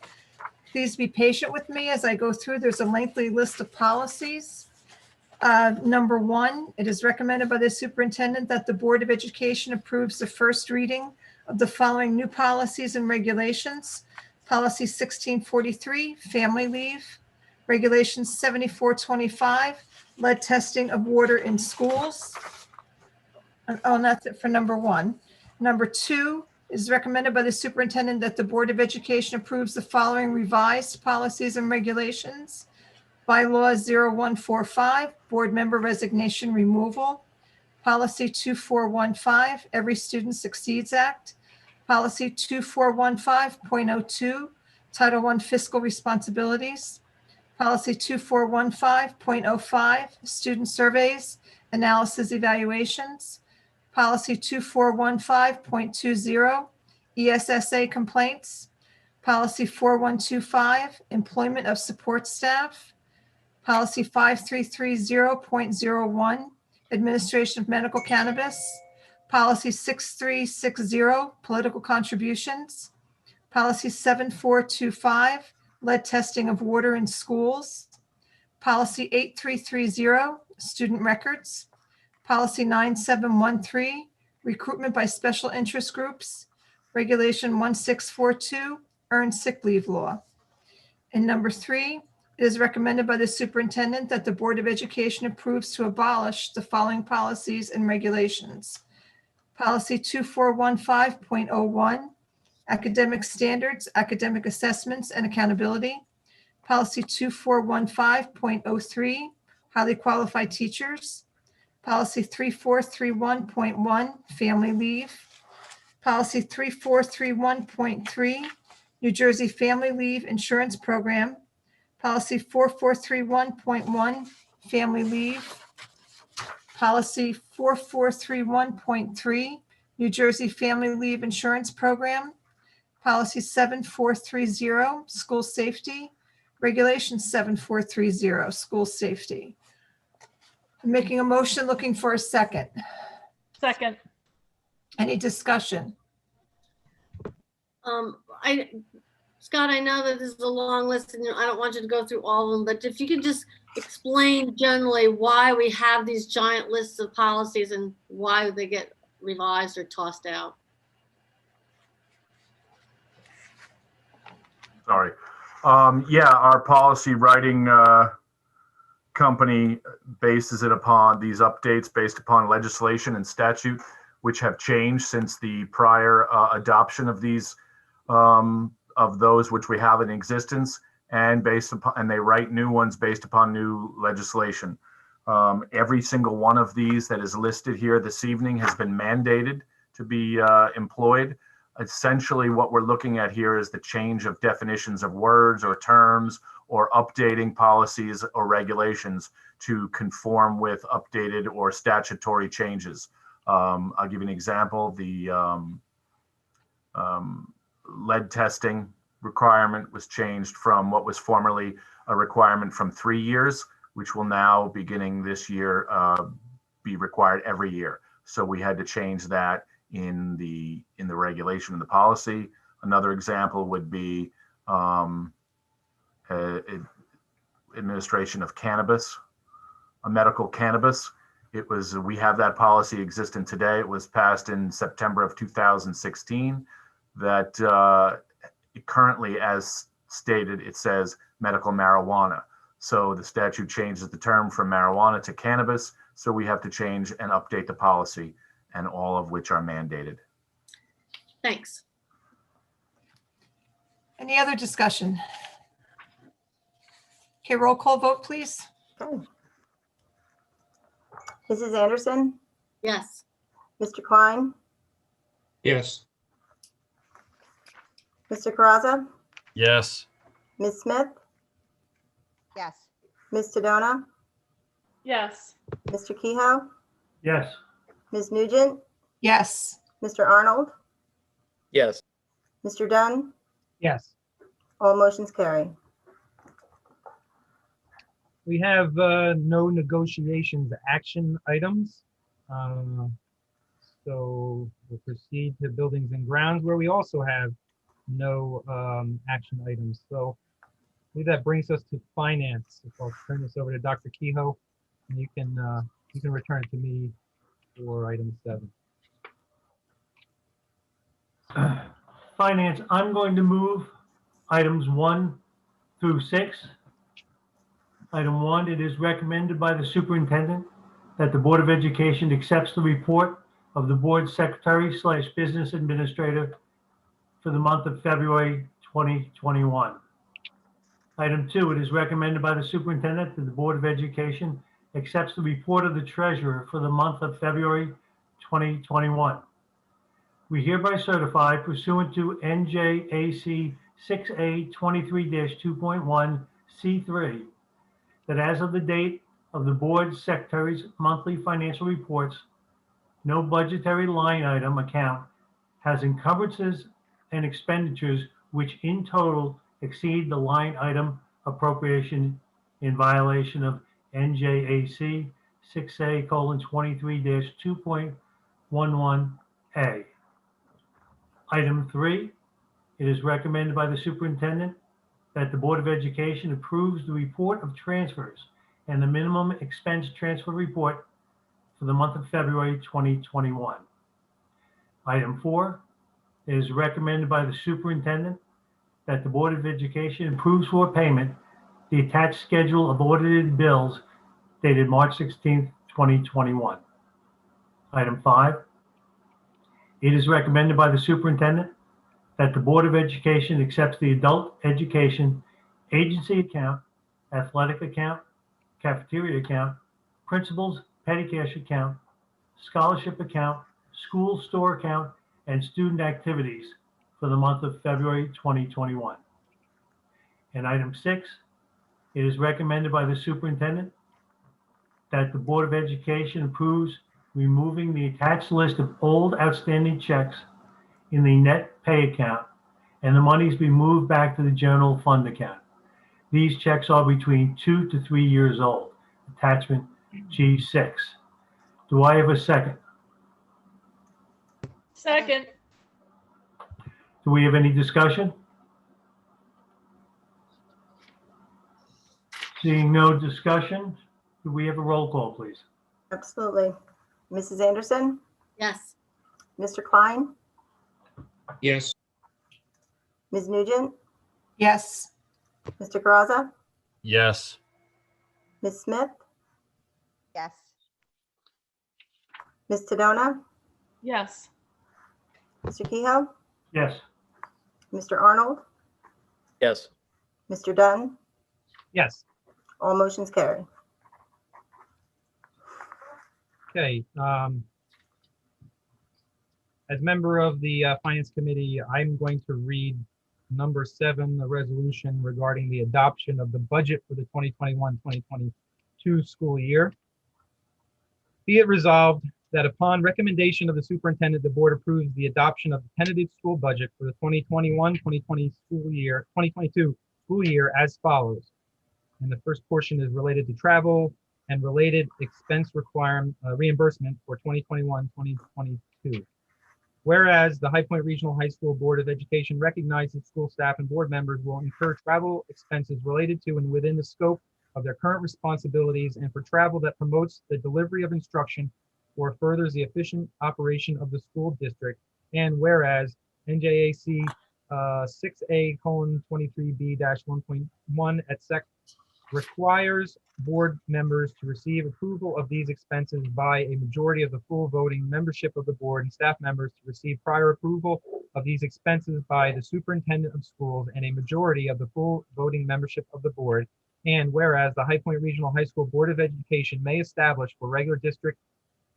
S5: Please be patient with me as I go through. There's a lengthy list of policies. Number 1, it is recommended by the superintendent that the Board of Education approves the first reading of the following new policies and regulations. Policy 1643, family leave. Regulations 7425, lead testing of water in schools. And that's it for number 1. Number 2, it is recommended by the superintendent that the Board of Education approves the following revised policies and regulations. Bylaw 0145, board member resignation removal. Policy 2415, Every Student Succeeds Act. Policy 2415.02, Title I Fiscal Responsibilities. Policy 2415.05, Student Surveys, Analysis, Evaluations. Policy 2415.20, ESSA Complaints. Policy 4125, Employment of Support Staff. Policy 5330.01, Administration of Medical Cannabis. Policy 6360, Political Contributions. Policy 7425, Lead testing of water in schools. Policy 8330, Student Records. Policy 9713, Recruitment by Special Interest Groups. Regulation 1642, Earned Sick Leave Law. And number 3, it is recommended by the superintendent that the Board of Education approves to abolish the following policies and regulations. Policy 2415.01, Academic Standards, Academic Assessments, and Accountability. Policy 2415.03, Highly Qualified Teachers. Policy 3431.1, Family Leave. Policy 3431.3, New Jersey Family Leave Insurance Program. Policy 4431.1, Family Leave. Policy 4431.3, New Jersey Family Leave Insurance Program. Policy 7430, School Safety. Regulation 7430, School Safety. I'm making a motion, looking for a second.
S1: Second.
S5: Any discussion?
S6: Scott, I know that this is a long list and I don't want you to go through all of them, but if you could just explain generally why we have these giant lists of policies and why they get revised or tossed out.
S12: Sorry. Yeah, our policy writing company bases it upon these updates based upon legislation and statute, which have changed since the prior adoption of these, of those which we have in existence, and they write new ones based upon new legislation. Every single one of these that is listed here this evening has been mandated to be employed. Essentially, what we're looking at here is the change of definitions of words or terms, or updating policies or regulations to conform with updated or statutory changes. I'll give you an example. The lead testing requirement was changed from what was formerly a requirement from 3 years, which will now, beginning this year, be required every year. So we had to change that in the regulation and the policy. Another example would be administration of cannabis, a medical cannabis. We have that policy existent today. It was passed in September of 2016. That currently, as stated, it says medical marijuana. So the statute changes the term from marijuana to cannabis. So we have to change and update the policy, and all of which are mandated.
S6: Thanks.
S5: Any other discussion? Okay, roll call vote, please.
S3: Okay. Mrs. Anderson,
S6: Yes.
S3: Mr. Klein,
S10: Yes.
S3: Mr. Caraza,
S10: Yes.
S3: Ms. Smith,
S13: Yes.
S3: Ms. Tadona,
S1: Yes.
S3: Mr. Kehoe,
S10: Yes.
S3: Ms. Nugent,
S5: Yes.
S3: Mr. Arnold,
S4: Yes.
S3: Mr. Dunn,
S2: Yes.
S3: all motions carry.
S2: We have no negotiations action items. So we'll proceed to buildings and grounds, where we also have no action items. So I believe that brings us to finance. I'll turn this over to Dr. Kehoe, and you can return it to me for item 7.
S14: Finance, I'm going to move items 1 through 6. Item 1, it is recommended by the superintendent that the Board of Education accepts the report of the board secretary / business administrator for the month of February 2021. Item 2, it is recommended by the superintendent that the Board of Education accepts the report of the treasurer for the month of February 2021. We hereby certify, pursuant to NJAC 6A23-2.1 C3, that as of the date of the board secretary's monthly financial reports, no budgetary line item account has encumbrances and expenditures which in total exceed the line item appropriation in violation of NJAC 6A:23-2.11A. Item 3, it is recommended by the superintendent that the Board of Education approves the report of transfers and the minimum expense transfer report for the month of February 2021. Item 4, it is recommended by the superintendent that the Board of Education approves for payment the attached schedule of audited bills dated March 16th, 2021. Item 5, it is recommended by the superintendent that the Board of Education accepts the adult education agency account, athletic account, cafeteria account, principal's petty cash account, scholarship account, school store account, and student activities for the month of February 2021. And item 6, it is recommended by the superintendent that the Board of Education approves removing the attached list of old outstanding checks in the net pay account, and the monies be moved back to the general fund account. These checks are between 2 to 3 years old. Attachment G6. Do I have a second?
S1: Second.
S14: Do we have any discussion? Seeing no discussion, do we have a roll call, please?
S3: Absolutely. Mrs. Anderson,
S6: Yes.
S3: Mr. Klein,
S10: Yes.
S3: Ms. Nugent,
S5: Yes.
S3: Mr. Graza,
S11: Yes.
S3: Ms. Smith,
S13: Yes.
S3: Ms. Tadona,
S1: Yes.
S3: Mr. Kehoe,
S14: Yes.
S3: Mr. Arnold,
S4: Yes.
S3: Mr. Dunn,
S2: Yes.
S3: all motions carry.
S2: Okay. As member of the Finance Committee, I'm going to read number 7, the resolution regarding the adoption of the budget for the 2021-2022 school year. Be it resolved that upon recommendation of the superintendent, the board approves the adoption of the tentative school budget for the 2022 school year as follows. And the first portion is related to travel and related expense reimbursement for 2021-2022. Whereas the High Point Regional High School Board of Education recognizes school staff and board members will incur travel expenses related to and within the scope of their current responsibilities and for travel that promotes the delivery of instruction or furthers the efficient operation of the school district. And whereas NJAC 6A:23B-1.1 et sec. requires board members to receive approval of these expenses by a majority of the full voting membership of the board, and staff members to receive prior approval of these expenses by the superintendent of schools and a majority of the full voting membership of the board. And whereas the High Point Regional High School Board of Education may establish for regular district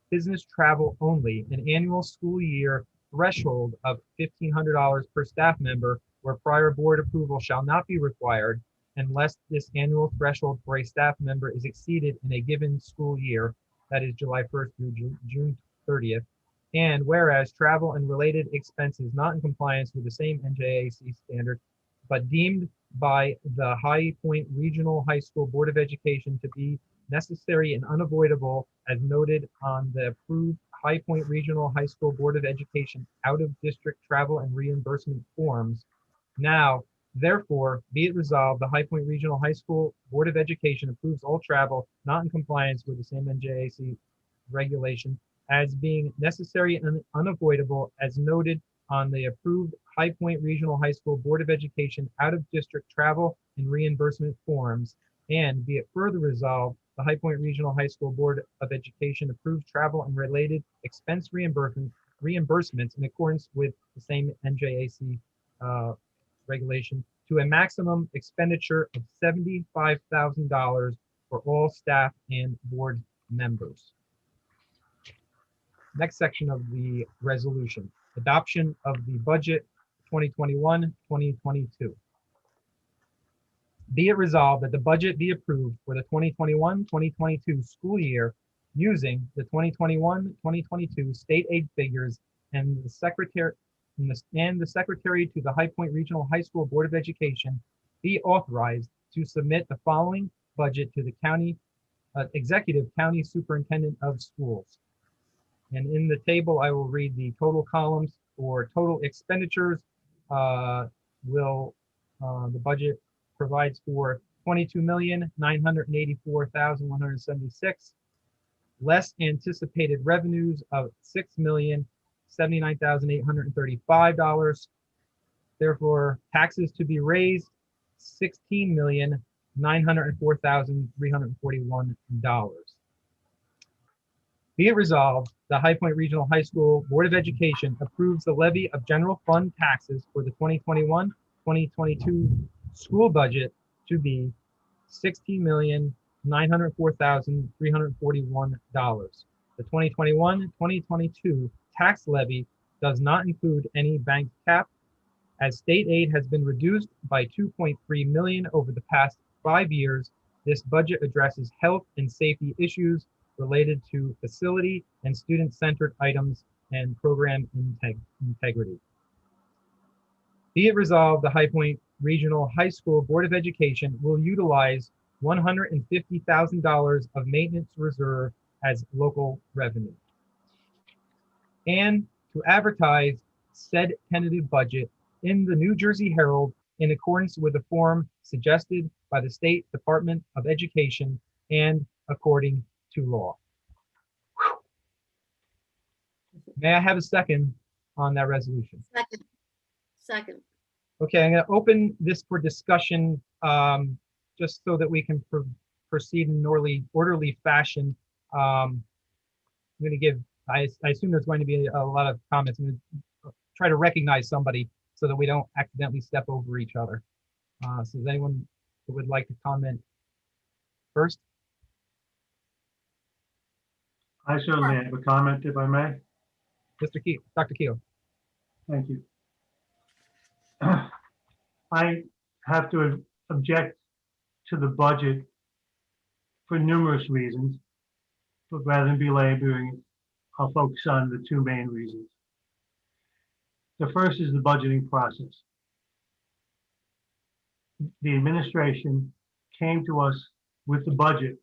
S2: business travel only an annual school year threshold of $1,500 per staff member, where prior board approval shall not be required unless this annual threshold for a staff member is exceeded in a given school year, that is July 1st through June 30th. And whereas travel and related expenses not in compliance with the same NJAC standard, but deemed by the High Point Regional High School Board of Education to be necessary and unavoidable as noted on the approved High Point Regional High School Board of Education out-of-district travel and reimbursement forms. Now, therefore, be it resolved, the High Point Regional High School Board of Education approves all travel not in compliance with the same NJAC regulation as being necessary and unavoidable as noted on the approved High Point Regional High School Board of Education out-of-district travel and reimbursement forms. And be it further resolved, the High Point Regional High School Board of Education approves travel and related expense reimbursements in accordance with the same NJAC regulation to a maximum expenditure of $75,000 for all staff and board members. Next section of the resolution, adoption of the budget 2021-2022. Be it resolved that the budget be approved for the 2021-2022 school year using the 2021-2022 state aid figures, and the secretary to the High Point Regional High School Board of Education be authorized to submit the following budget to the county executive county superintendent of schools. And in the table, I will read the total columns for total expenditures. The budget provides for $22,984,176, less anticipated revenues of $6,079,835. Therefore, taxes to be raised, $16,904,341. Be it resolved, the High Point Regional High School Board of Education approves the levy of general fund taxes for the 2021-2022 school budget to be $16,904,341. The 2021-2022 tax levy does not include any bank cap, as state aid has been reduced by $2.3 million over the past 5 years This budget addresses health and safety issues related to facility and student-centered items and program integrity. Be it resolved, the High Point Regional High School Board of Education will utilize $150,000 of maintenance reserve as local revenue. And to advertise said tentative budget in the New Jersey Herald in accordance with the form suggested by the State Department of Education and according to law. May I have a second on that resolution?
S6: Second.
S2: Okay, I'm going to open this for discussion, just so that we can proceed in an orderly fashion. I'm going to give, I assume there's going to be a lot of comments. I'm going to try to recognize somebody so that we don't accidentally step over each other. So is anyone who would like to comment first?
S14: I certainly have a comment, if I may.
S2: Dr. Keel.
S14: Thank you. I have to object to the budget for numerous reasons, but rather than belaboring it, I'll focus on the two main reasons. The first is the budgeting process. The administration came to us with the budget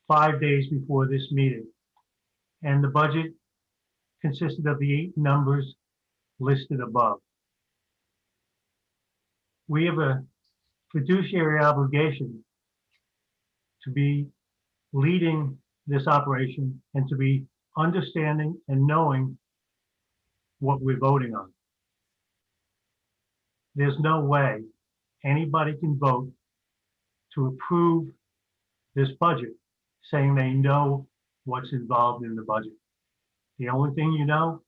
S14: 5 days before this meeting, and the budget consisted of the 8 numbers listed above. We have a fiduciary obligation to be leading this operation and to be understanding and knowing what we're voting on. There's no way anybody can vote to approve this budget saying they know what's involved in the budget. The only thing you know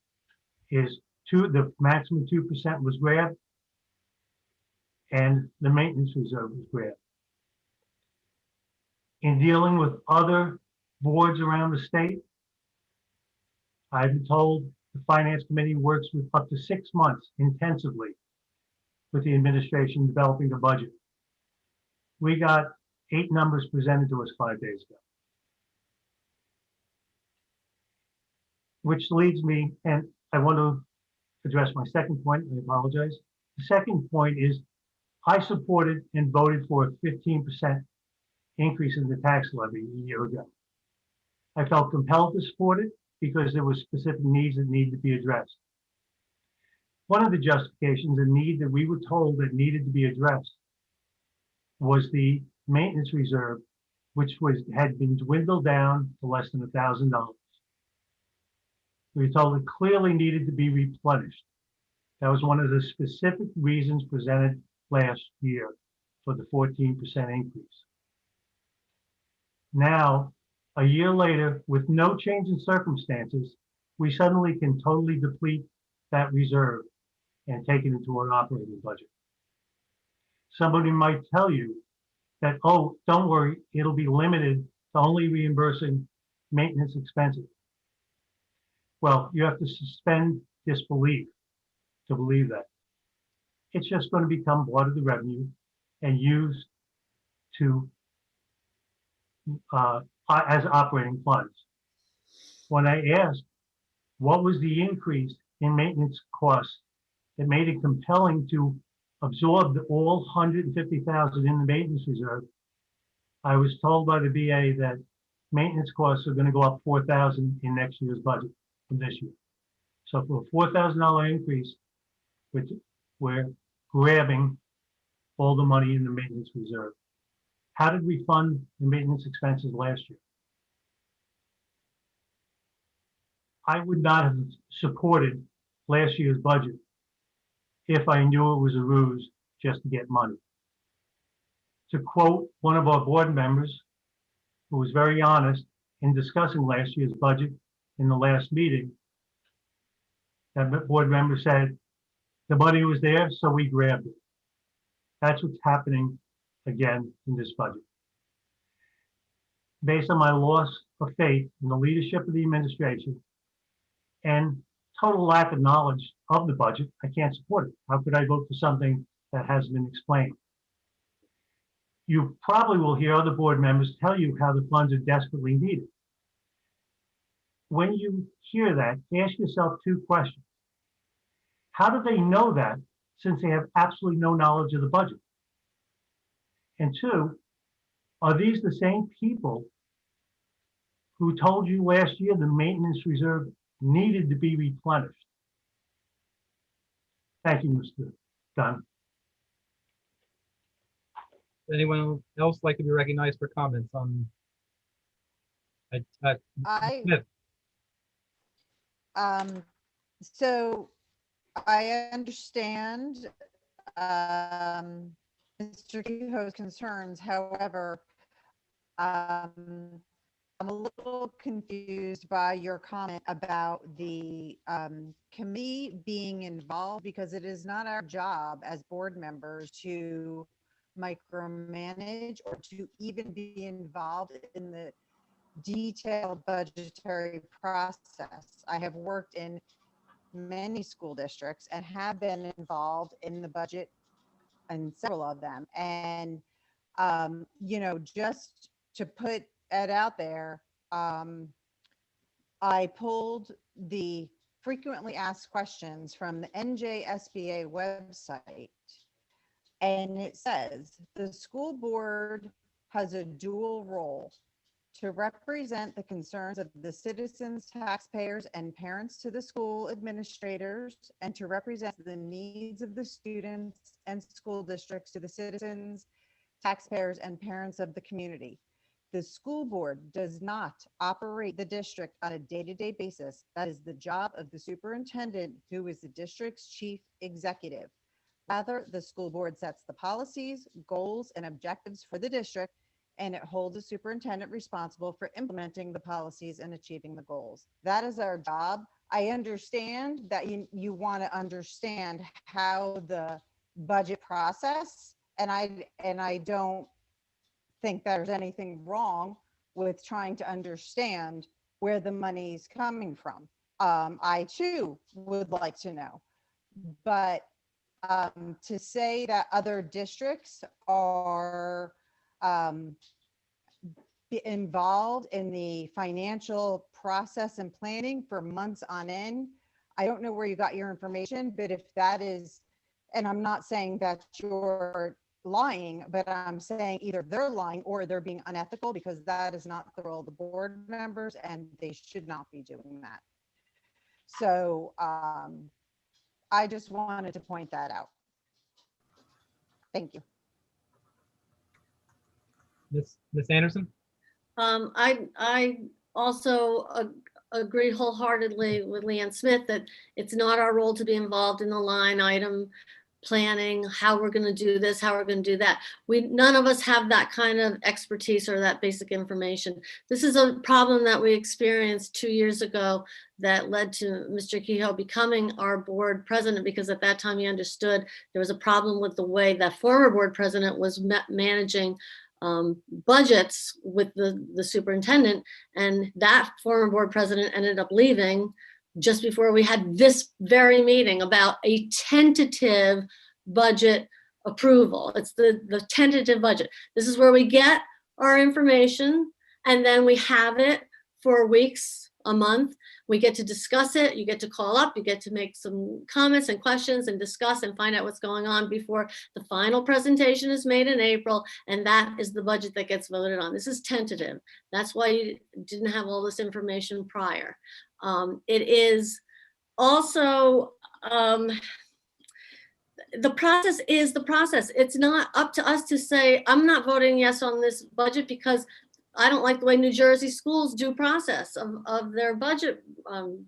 S14: is the maximum 2% was grabbed and the maintenance reserve was grabbed. In dealing with other boards around the state, I've been told the Finance Committee works with up to 6 months intensively with the administration developing the budget. We got 8 numbers presented to us 5 days ago. Which leads me, and I want to address my second point, I apologize. The second point is I supported and voted for a 15% increase in the tax levy a year ago. I felt compelled to support it because there were specific needs that needed to be addressed. One of the justifications, a need that we were told that needed to be addressed, was the maintenance reserve, which had been dwindled down to less than $1,000. We were told it clearly needed to be replenished. That was one of the specific reasons presented last year for the 14% increase. Now, a year later, with no change in circumstances, we suddenly can totally deplete that reserve and take it into our operating budget. Somebody might tell you that, oh, don't worry, it'll be limited to only reimbursing maintenance expenses. Well, you have to suspend disbelief to believe that. It's just going to become part of the revenue and used to as operating funds. When I asked what was the increase in maintenance costs that made it compelling to absorb all 150,000 in the maintenance reserve, I was told by the VA that maintenance costs are going to go up 4,000 in next year's budget from this year. So for a $4,000 increase, we're grabbing all the money in the maintenance reserve. How did we fund the maintenance expenses last year? I would not have supported last year's budget if I knew it was a ruse just to get money. To quote one of our board members, who was very honest in discussing last year's budget in the last meeting, that board member said, the money was there, so we grabbed it. That's what's happening again in this budget. Based on my loss of faith in the leadership of the administration and total lack of knowledge of the budget, I can't support it. How could I vote for something that hasn't been explained? You probably will hear other board members tell you how the funds are desperately needed. When you hear that, ask yourself two questions. How do they know that since they have absolutely no knowledge of the budget? And two, are these the same people who told you last year the maintenance reserve needed to be replenished? Thank you, Mr. Dunn.
S2: Anyone else like to be recognized for comments on? Smith.
S13: So I understand Mr. Kehoe's concerns. However, I'm a little confused by your comment about the committee being involved, because it is not our job as board members to micromanage or to even be involved in the detailed budgetary process. I have worked in many school districts and have been involved in the budget in several of them. And, you know, just to put it out there, I pulled the frequently asked questions from the NJSBA website, and it says the school board has a dual role: to represent the concerns of the citizens, taxpayers, and parents to the school administrators, and to represent the needs of the students and school districts to the citizens, taxpayers, and parents of the community. The school board does not operate the district on a day-to-day basis. That is the job of the superintendent, who is the district's chief executive. Rather, the school board sets the policies, goals, and objectives for the district, and it holds the superintendent responsible for implementing the policies and achieving the goals. That is our job. I understand that you want to understand how the budget process, and I don't think there's anything wrong with trying to understand where the money's coming from. I too would like to know, but to say that other districts are involved in the financial process and planning for months on end, I don't know where you got your information, but if that is, and I'm not saying that you're lying, but I'm saying either they're lying or they're being unethical, because that is not the role of the board members, and they should not be doing that. So I just wanted to point that out. Thank you.
S2: Ms. Anderson?
S6: I also agree wholeheartedly with Leanne Smith that it's not our role to be involved in the line item planning, how we're going to do this, how we're going to do that. None of us have that kind of expertise or that basic information. This is a problem that we experienced 2 years ago that led to Mr. Kehoe becoming our board president, because at that time he understood there was a problem with the way that former board president was managing budgets with the superintendent, and that former board president ended up leaving just before we had this very meeting about a tentative budget approval. It's the tentative budget. This is where we get our information, and then we have it for weeks, a month. We get to discuss it. You get to call up, you get to make some comments and questions and discuss and find out what's going on before the final presentation is made in April. And that is the budget that gets voted on. This is tentative. That's why you didn't have all this information prior. It is also, the process is the process. It's not up to us to say, I'm not voting yes on this budget because I don't like the way New Jersey schools do process of their budget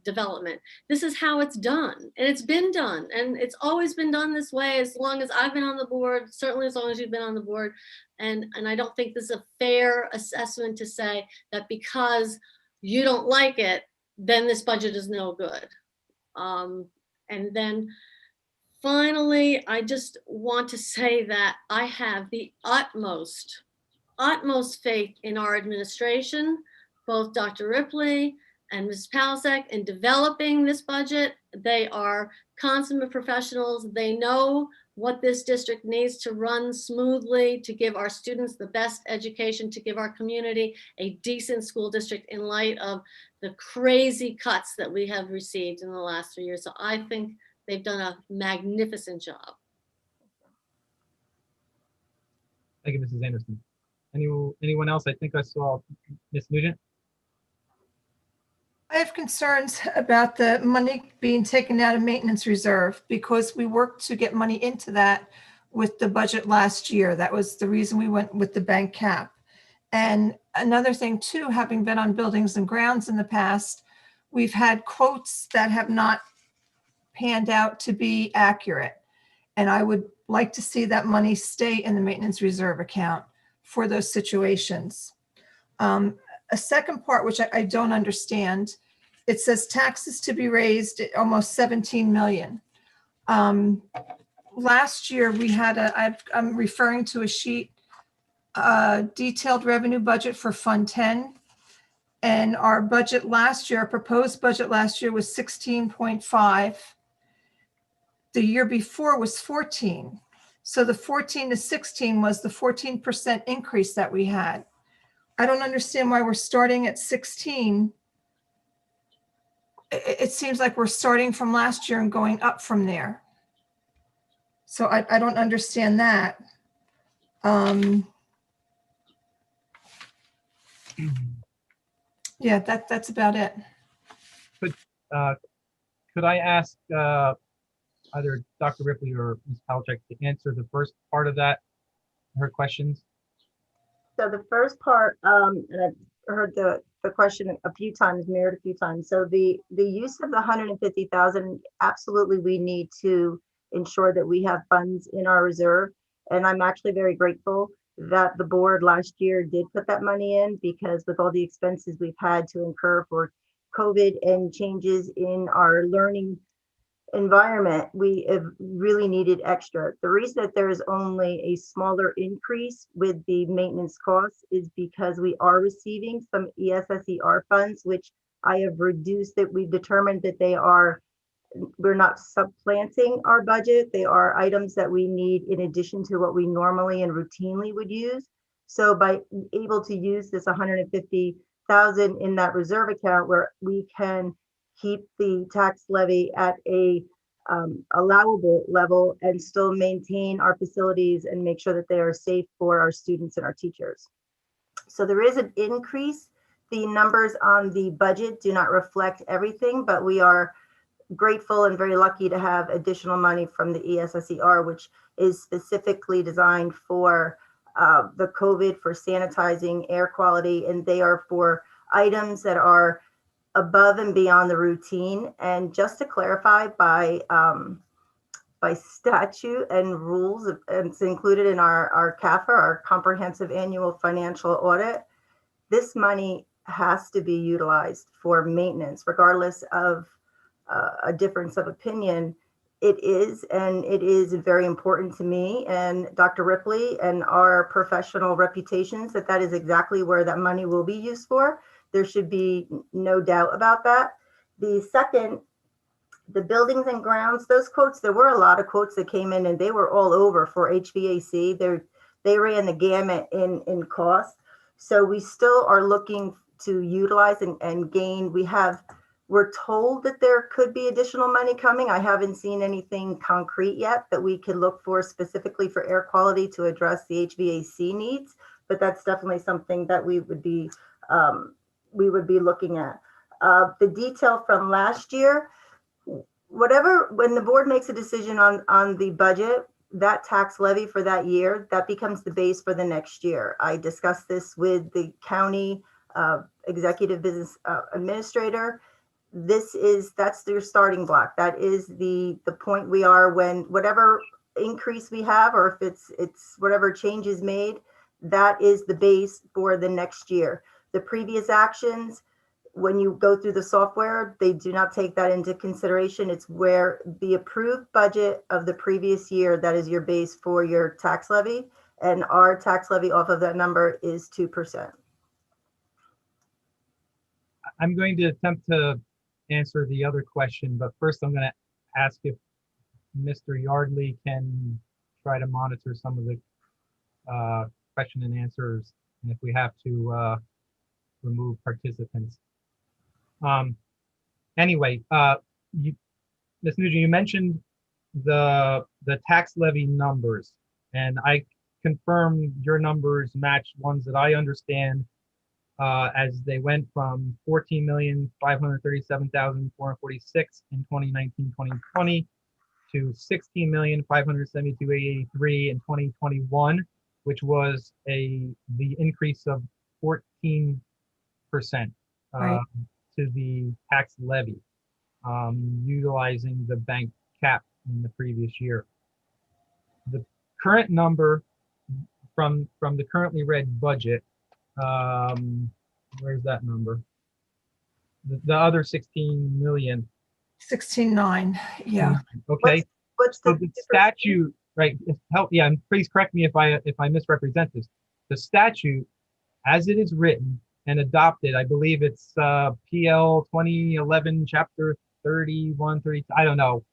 S6: development. This is how it's done, and it's been done, and it's always been done this way as long as I've been on the board, certainly as long as you've been on the board. And I don't think this is a fair assessment to say that because you don't like it, then this budget is no good. And then finally, I just want to say that I have the utmost faith in our administration, both Dr. Ripley and Ms. Palasek in developing this budget. They are consummate professionals. They know what this district needs to run smoothly, to give our students the best education, to give our community a decent school district in light of the crazy cuts that we have received in the last 3 years. So I think they've done a magnificent job.
S2: Thank you, Mrs. Anderson. Anyone else? I think I saw Ms. Nugent.
S5: I have concerns about the money being taken out of maintenance reserve because we worked to get money into that with the budget last year. That was the reason we went with the bank cap. And another thing too, having been on buildings and grounds in the past, we've had quotes that have not panned out to be accurate. And I would like to see that money stay in the maintenance reserve account for those situations. A second part, which I don't understand, it says taxes to be raised at almost 17 million. Last year we had I'm referring to a sheet, detailed revenue budget for Fund 10. And our budget last year, our proposed budget last year was 16.5. The year before was 14. So the 14 to 16 was the 14% increase that we had. I don't understand why we're starting at 16. It seems like we're starting from last year and going up from there. So I don't understand that. Yeah, that's about it.
S2: Could I ask either Dr. Ripley or Ms. Palachuk to answer the first part of that, her questions?
S3: So the first part, and I've heard the question a few times, mirrored a few times. So the use of the 150,000, absolutely, we need to ensure that we have funds in our reserve. And I'm actually very grateful that the board last year did put that money in, because with all the expenses we've had to incur for COVID and changes in our learning environment, we have really needed extra. The reason that there is only a smaller increase with the maintenance costs is because we are receiving some ESSER funds, which I have reduced, that we've determined that we're not supplanting our budget. They are items that we need in addition to what we normally and routinely would use. So by able to use this 150,000 in that reserve account, where we can keep the tax levy at a allowable level and still maintain our facilities and make sure that they are safe for our students and our teachers. So there is an increase. The numbers on the budget do not reflect everything, but we are grateful and very lucky to have additional money from the ESSER, which is specifically designed for the COVID, for sanitizing, air quality, and they are for items that are above and beyond the routine. And just to clarify, by statute and rules, and it's included in our CAFR, our Comprehensive Annual Financial Audit, this money has to be utilized for maintenance, regardless of a difference of opinion. It is, and it is very important to me and Dr. Ripley and our professional reputations that is exactly where that money will be used for. There should be no doubt about that. The second, the buildings and grounds, those quotes, there were a lot of quotes that came in and they were all over for HVAC. They ran the gamut in cost. So we still are looking to utilize and gain. We're told that there could be additional money coming. I haven't seen anything concrete yet that we could look for specifically for air quality to address the HVAC needs, but that's definitely something that we would be looking at. The detail from last year, when the board makes a decision on the budget, that tax levy for that year, that becomes the base for the next year. I discussed this with the county executive business administrator. That's their starting block. That is the point we are when whatever increase we have, or if it's whatever change is made, that is the base for the next year. The previous actions, when you go through the software, they do not take that into consideration. It's where the approved budget of the previous year, that is your base for your tax levy, and our tax levy off of that number is 2%.
S2: I'm going to attempt to answer the other question, but first I'm going to ask if Mr. Yardley can try to monitor some of the question and answers, and if we have to remove participants. Anyway, Ms. Nugent, you mentioned the tax levy numbers, and I confirm your numbers match ones that I understand, as they went from 14,537,446 in 2019-2020 to 16,572,883 in 2021, which was the increase of 14%
S5: Right.
S2: to the tax levy, utilizing the bank cap in the previous year. The current number from the currently read budget, where's that number? The other 16 million.
S5: 16.9, yeah.
S2: Okay.
S3: What's
S2: So
S3: the
S2: the statute, right? Yeah, and please correct me if I misrepresent this. The statute, as it is written and adopted, I believe it's PL 2011, Chapter 31, 30. I don't know.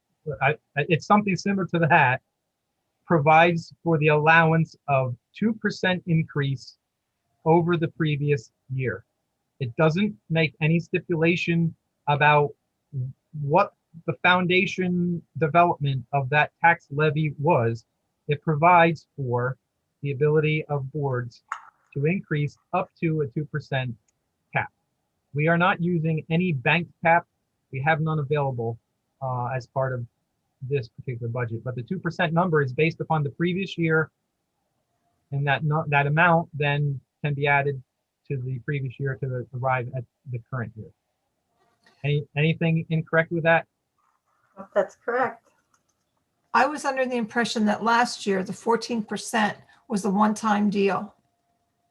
S2: It's something similar to that. Provides for the allowance of 2% increase over the previous year. It doesn't make any stipulation about what the foundation development of that tax levy was. It provides for the ability of boards to increase up to a 2% cap. We are not using any bank cap. We have none available as part of this particular budget, but the 2% number is based upon the previous year, and that amount then can be added to the previous year to arrive at the current year. Anything incorrect with that?
S3: That's correct.
S5: I was under the impression that last year, the 14% was a one-time deal,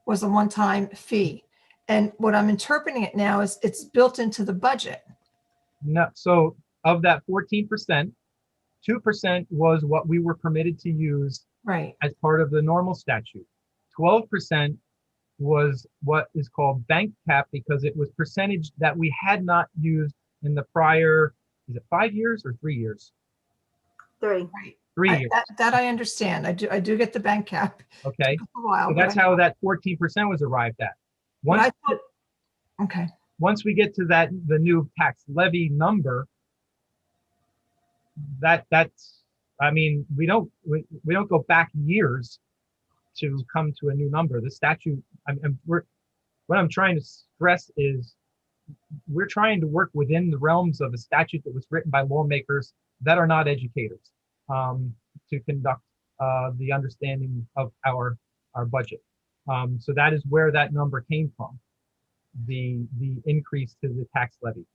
S5: was a one-time fee. And what I'm interpreting it now is it's built into the budget.
S2: No, so of that 14%, 2% was what we were permitted to use
S5: Right.
S2: as part of the normal statute. 12% was what is called bank cap because it was percentage that we had not used in the prior, is it 5 years or 3 years?
S3: 3.
S2: 3 years.
S5: That I understand. I do get the bank cap.
S2: Okay.
S5: It took a while,
S2: So
S5: but
S2: that's how that 14% was arrived at.
S5: But
S2: Once,
S5: okay.
S2: once we get to the new tax levy number, that's, I mean, we don't go back years to come to a new number. The statute, what I'm trying to stress is we're trying to work within the realms of a statute that was written by lawmakers that are not educators, to conduct the understanding of our budget. So that is where that number came from, the increase to the tax levy.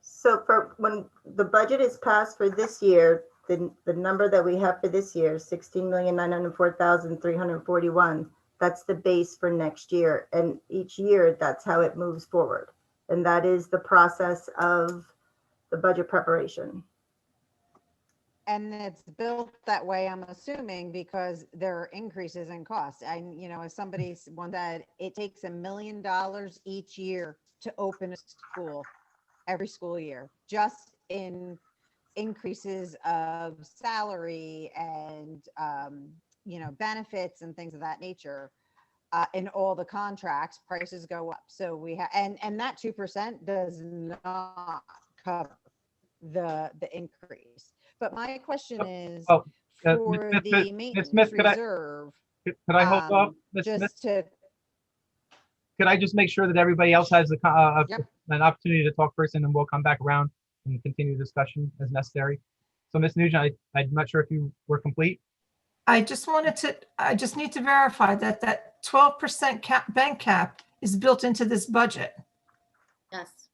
S3: So for when the budget is passed for this year, the number that we have for this year, 16,904,341, that's the base for next year. And each year, that's how it moves forward. And that is the process of the budget preparation.
S13: And it's built that way, I'm assuming, because there are increases in costs. As somebody once said, it takes $1 million each year to open a school, every school year, just in increases of salary and, benefits and things of that nature. In all the contracts, prices go up. So we have, and that 2% does not cover the increase. But my question is, for the maintenance reserve,
S2: could I hold off? Could I just make sure that everybody else has an opportunity to talk first, and then we'll come back around and continue the discussion as necessary. So Ms. Nugent, I'm not sure if you were complete.
S5: I just need to verify that 12% bank cap is built into this budget.
S6: Yes.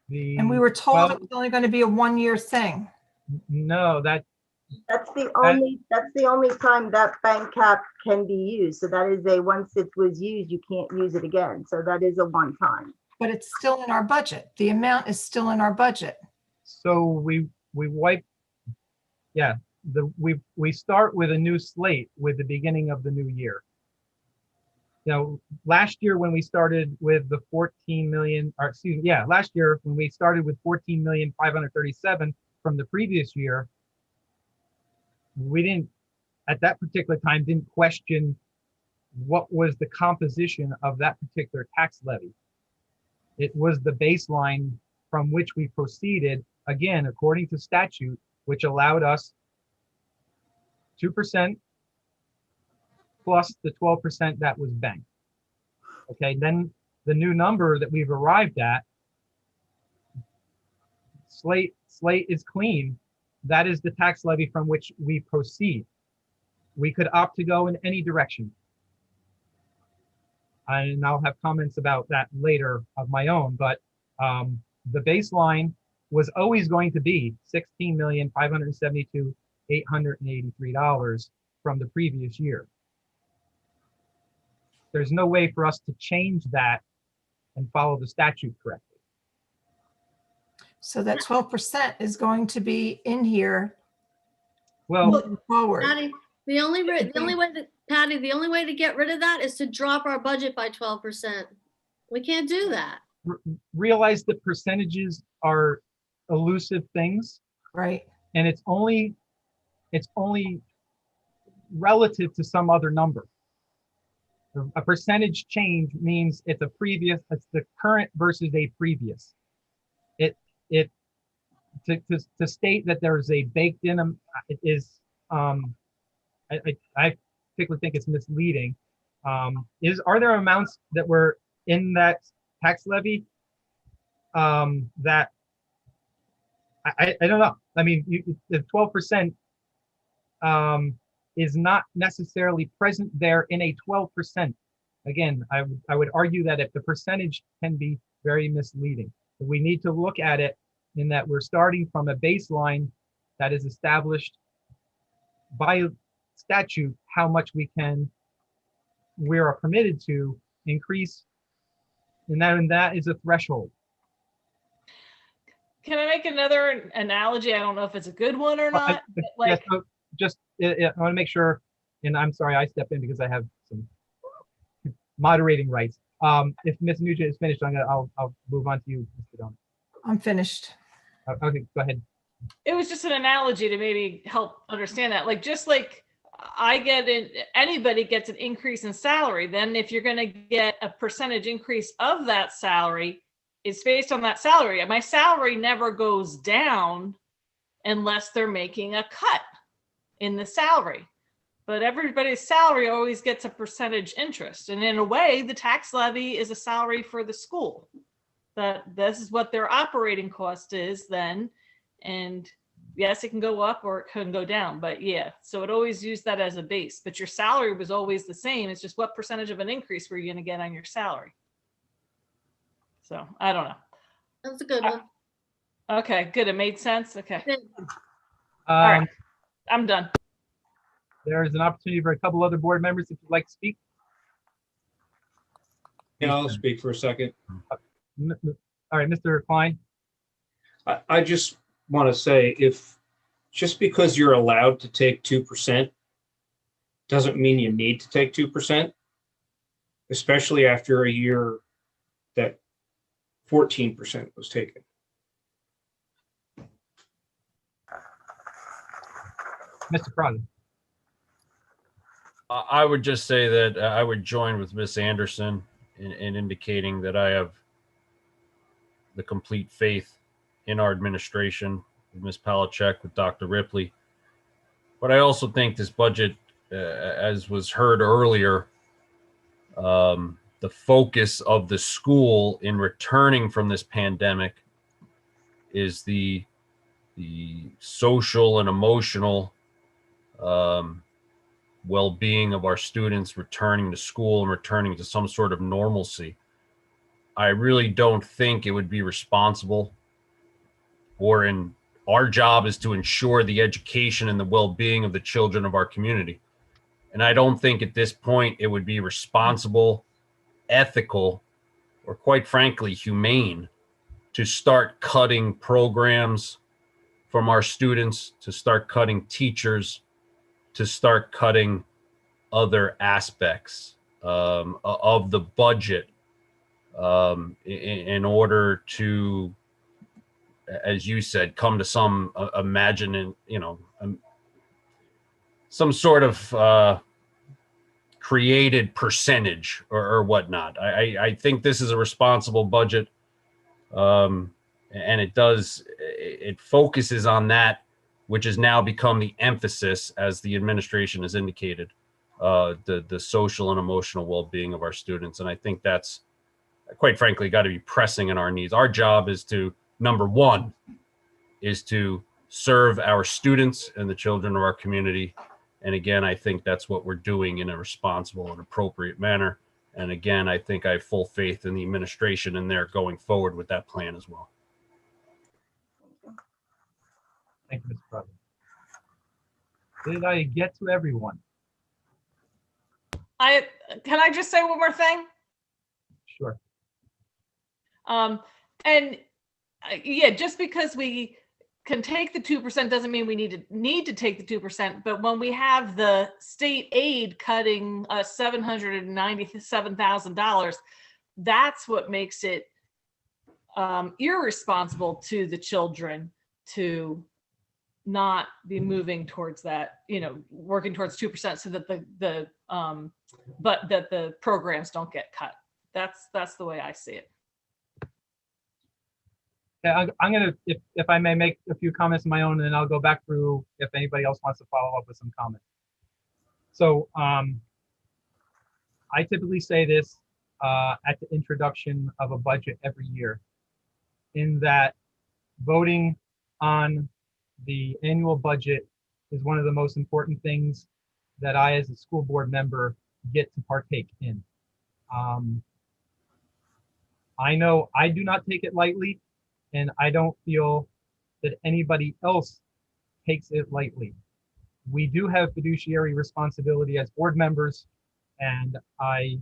S5: And we were told it was only going to be a 1-year thing.
S2: No, that's
S3: the only time that bank cap can be used. So that is once it was used, you can't use it again. So that is a one time.
S5: But it's still in our budget. The amount is still in our budget.
S2: So we start with a new slate with the beginning of the new year. last year when we started with the 14 million, or excuse me, yeah, last year when we started with 14,537,000 from the previous year, we didn't, at that particular time, didn't question what was the composition of that particular tax levy. It was the baseline from which we proceeded, again, according to statute, which allowed us 2% plus the 12% that was banked. Okay, then the new number that we've arrived at, slate is clean. That is the tax levy from which we proceed. We could opt to go in any direction. And I'll have comments about that later of my own, but the baseline was always going to be $16,572,883 from the previous year. There's no way for us to change that and follow the statute correctly.
S5: So that 12% is going to be in here
S2: Well,
S5: moving forward.
S6: Patty, the only way to get rid of that is to drop our budget by 12%. We can't do that.
S2: realize that percentages are elusive things,
S5: Right.
S2: and it's only relative to some other number. A percentage change means it's the current versus a previous. To state that there's a baked in, it is, I particularly think it's misleading. Are there amounts that were in that tax levy that I don't know. I mean, the 12% is not necessarily present there in a 12%. Again, I would argue that if the percentage can be very misleading. We need to look at it in that we're starting from a baseline that is established by statute, how much we are permitted to increase, and that is a threshold.
S1: Can I make another analogy? I don't know if it's a good one or not.
S2: Yes, so just I want to make sure, and I'm sorry I step in because I have some moderating rights. If Ms. Nugent is finished, I'll move on to you, Mr. Don.
S5: I'm finished.
S2: Okay, go ahead.
S1: It was just an analogy to maybe help understand that. Like, just like anybody gets an increase in salary, then if you're going to get a percentage increase of that salary, it's based on that salary. My salary never goes down unless they're making a cut in the salary. But everybody's salary always gets a percentage interest. And in a way, the tax levy is a salary for the school. That this is what their operating cost is then. And yes, it can go up or it can go down, but yeah, so it always used that as a base, but your salary was always the same. It's just what percentage of an increase were you going to get on your salary? So I don't know.
S6: That's a good one.
S1: Okay, good. It made sense. Okay. All
S2: Um,
S1: right. I'm done.
S2: There is an opportunity for a couple other board members if you'd like to speak.
S10: Yeah, I'll speak for a second.
S2: All right, Mr. Klein.
S10: I just want to say, just because you're allowed to take 2% doesn't mean you need to take 2%, especially after a year that 14% was taken.
S2: Mr. Crosby.
S15: I would just say that I would join with Ms. Anderson in indicating that I have the complete faith in our administration, with Ms. Palachek, with Dr. Ripley. But I also think this budget, as was heard earlier, the focus of the school in returning from this pandemic is the social and emotional well-being of our students returning to school and returning to some sort of normalcy. I really don't think it would be responsible, our job is to ensure the education and the well-being of the children of our community. And I don't think at this point it would be responsible, ethical, or quite frankly, humane to start cutting programs from our students, to start cutting teachers, to start cutting other aspects of the budget in order to, as you said, come to some imagining, some sort of created percentage or whatnot. I think this is a responsible budget, and it focuses on that, which has now become the emphasis, as the administration has indicated, the social and emotional well-being of our students. And I think that's, quite frankly, got to be pressing in our needs. Our job is to, number one, is to serve our students and the children of our community. And again, I think that's what we're doing in a responsible and appropriate manner. And again, I think I have full faith in the administration and they're going forward with that plan as well.
S2: Thank you, Mr. President. Did I get to everyone?
S1: Can I just say one more thing?
S2: Sure.
S1: Yeah, just because we can take the 2% doesn't mean we need to take the 2%. But when we have the state aid cutting $797,000, that's what makes it irresponsible to the children to not be moving towards that, working towards 2% so that the programs don't get cut. That's the way I see it.
S2: Yeah, I'm gonna, if I may make a few comments of my own, and then I'll go back through if anybody else wants to follow up with some comments. So I typically say this at the introduction of a budget every year, in that voting on the annual budget is one of the most important things that I, as a school board member, get to partake in. I know I do not take it lightly, and I don't feel that anybody else takes it lightly. We do have fiduciary responsibility as board members, and I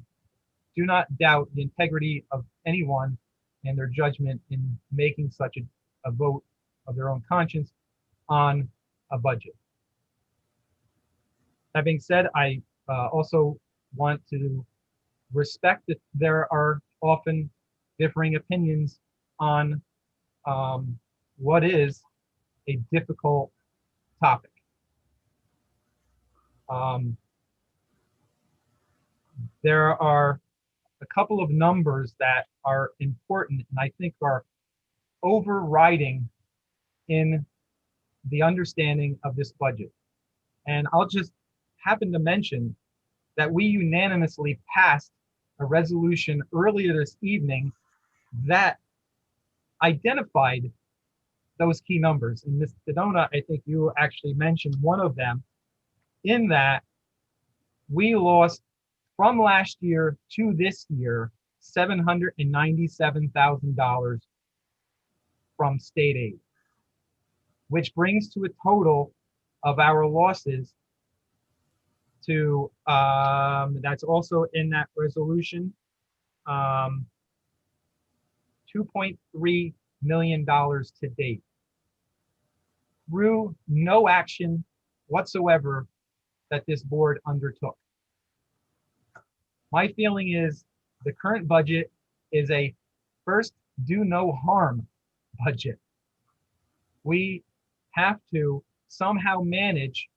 S2: do not doubt the integrity of anyone and their judgment in making such a vote of their own conscience on a budget. That being said, I also want to respect that there are often differing opinions on what is a difficult topic. There are a couple of numbers that are important and I think are overriding in the understanding of this budget. And I'll just happen to mention that we unanimously passed a resolution earlier this evening that identified those key numbers. And Ms. Sedona, I think you actually mentioned one of them, in that we lost from last year to this year $797,000 from state aid, which brings to a total of our losses to, that's also in that resolution, $2.3 million to date, through no action whatsoever that this board undertook. My feeling is the current budget is a first do no harm budget. We have to somehow manage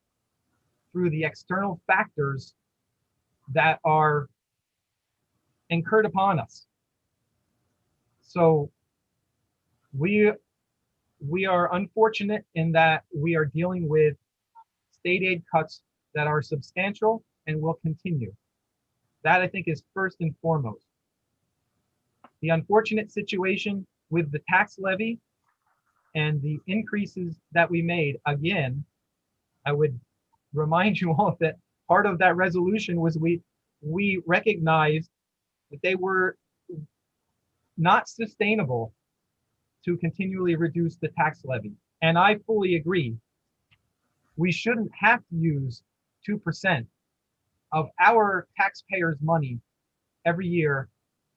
S2: through the external factors that are incurred upon us. So we are unfortunate in that we are dealing with state aid cuts that are substantial and will continue. That, I think, is first and foremost. The unfortunate situation with the tax levy and the increases that we made, again, I would remind you all that part of that resolution was we recognized that they were not sustainable to continually reduce the tax levy. And I fully agree. We shouldn't have to use 2% of our taxpayers' money every year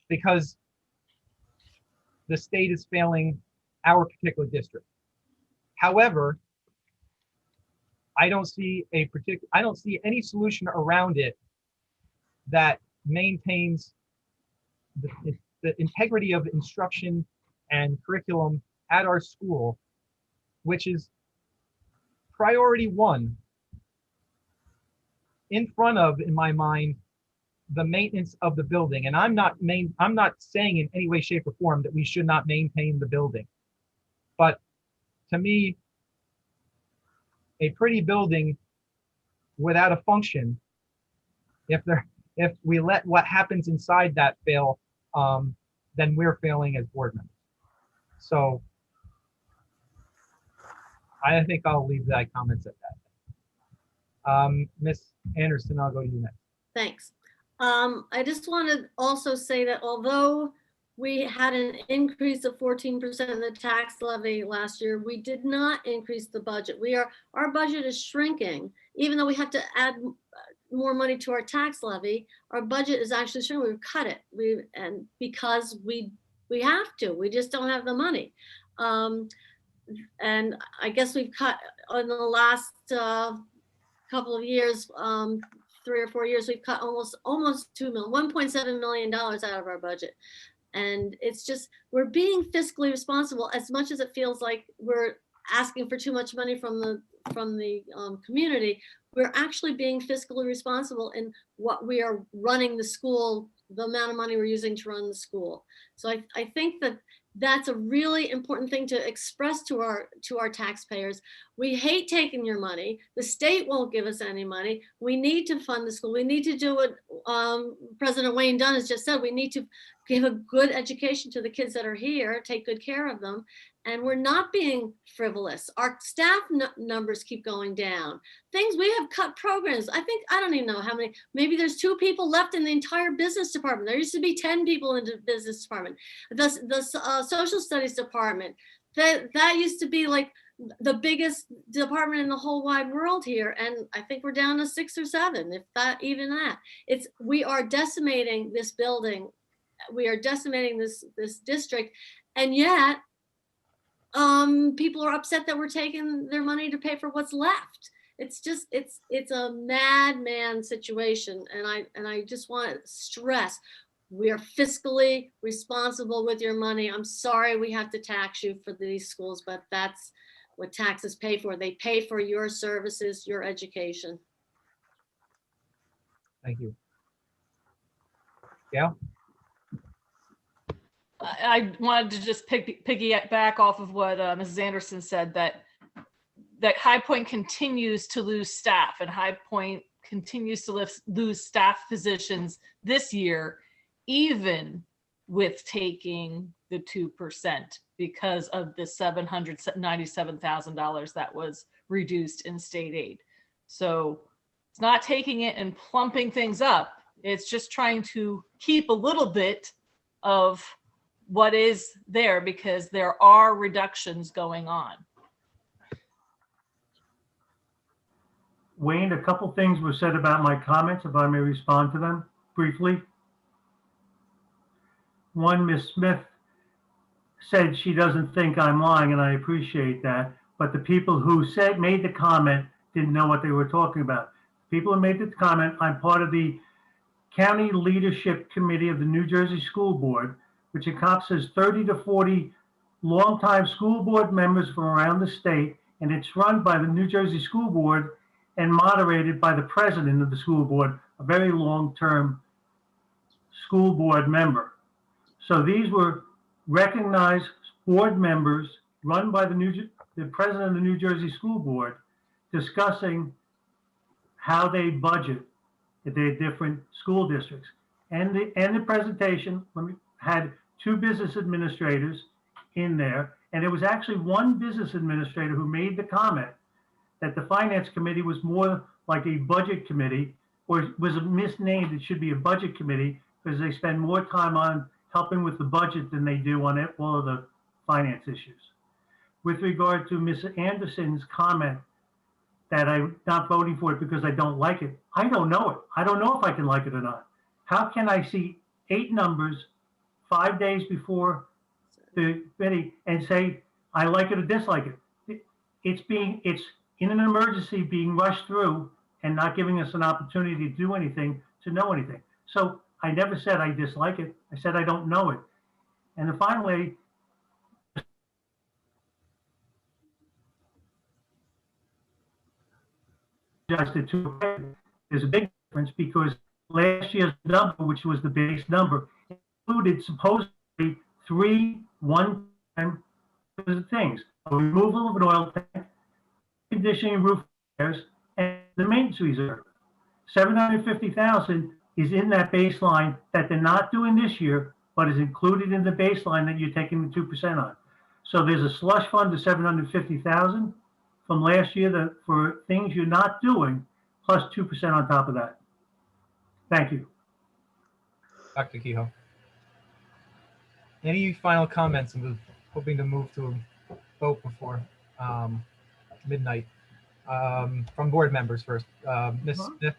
S2: because the state is failing our particular district. However, I don't see any solution around it that maintains the integrity of instruction and curriculum at our school, which is priority one, in front of, in my mind, the maintenance of the building. And I'm not saying in any way, shape, or form that we should not maintain the building. But to me, a pretty building without a function, if we let what happens inside that fail, then we're failing as board members. So I think I'll leave that comments at that. Ms. Anderson, I'll go to you next.
S6: Thanks. I just want to also say that although we had an increase of 14% in the tax levy last year, we did not increase the budget. Our budget is shrinking, even though we have to add more money to our tax levy. Our budget is actually shrinking. We've cut it, and because we have to. We just don't have the money. And I guess we've cut in the last couple of years, 3 or 4 years, we've cut almost $1.7 million out of our budget. And it's just, we're being fiscally responsible as much as it feels like we're asking for too much money from the community. We're actually being fiscally responsible in what we are running the school, the amount of money we're using to run the school. So I think that that's a really important thing to express to our taxpayers. We hate taking your money. The state won't give us any money. We need to fund the school. We need to do what President Wayne Dunn has just said. We need to give a good education to the kids that are here, take good care of them. And we're not being frivolous. Our staff numbers keep going down. We have cut programs. I don't even know how many, maybe there's 2 people left in the entire business department. There used to be 10 people in the business department. The social studies department, that used to be like the biggest department in the whole wide world here. And I think we're down to 6 or 7, if that, even that. We are decimating this building. We are decimating this district. And yet, people are upset that we're taking their money to pay for what's left. It's just, it's a madman situation. And I just want to stress, we are fiscally responsible with your money. I'm sorry we have to tax you for these schools, but that's what taxes pay for. They pay for your services, your education.
S2: Thank you. Yeah.
S1: I wanted to just piggyback off of what Mrs. Anderson said, that High Point continues to lose staff, and High Point continues to lose staff positions this year, even with taking the 2% because of the $797,000 that was reduced in state aid. So it's not taking it and plumping things up. It's just trying to keep a little bit of what is there because there are reductions going on.
S14: Wayne, a couple things were said about my comments, if I may respond to them briefly. One, Ms. Smith said she doesn't think I'm lying, and I appreciate that. But the people who made the comment didn't know what they were talking about. People who made the comment, I'm part of the County Leadership Committee of the New Jersey School Board, which encompasses 30 to 40 longtime school board members from around the state, and it's run by the New Jersey School Board and moderated by the president of the school board, a very long-term school board member. So these were recognized board members run by the president of the New Jersey School Board discussing how they budget their different school districts. And the presentation had 2 business administrators in there, and there was actually one business administrator who made the comment that the finance committee was more like a budget committee, or was misnamed. It should be a budget committee because they spend more time on helping with the budget than they do on all of the finance issues. With regard to Ms. Anderson's comment that I'm not voting for it because I don't like it, I don't know it. I don't know if I can like it or not. How can I see 8 numbers 5 days before the committee and say I like it or dislike it? It's in an emergency being rushed through and not giving us an opportunity to do anything, to know anything. So I never said I dislike it. I said I don't know it. And then finally, adjusted to, there's a big difference because last year's number, which was the base number, included supposedly 3 one-time things: a removal of an oil tank, conditioning roof repairs, and the maintenance reserve. 750,000 is in that baseline that they're not doing this year, but is included in the baseline that you're taking the 2% on. So there's a slush fund of 750,000 from last year for things you're not doing, plus 2% on top of that. Thank you.
S2: Dr. Kehoe. Any final comments? I'm hoping to move to a vote before midnight. From board members first. Ms. Smith?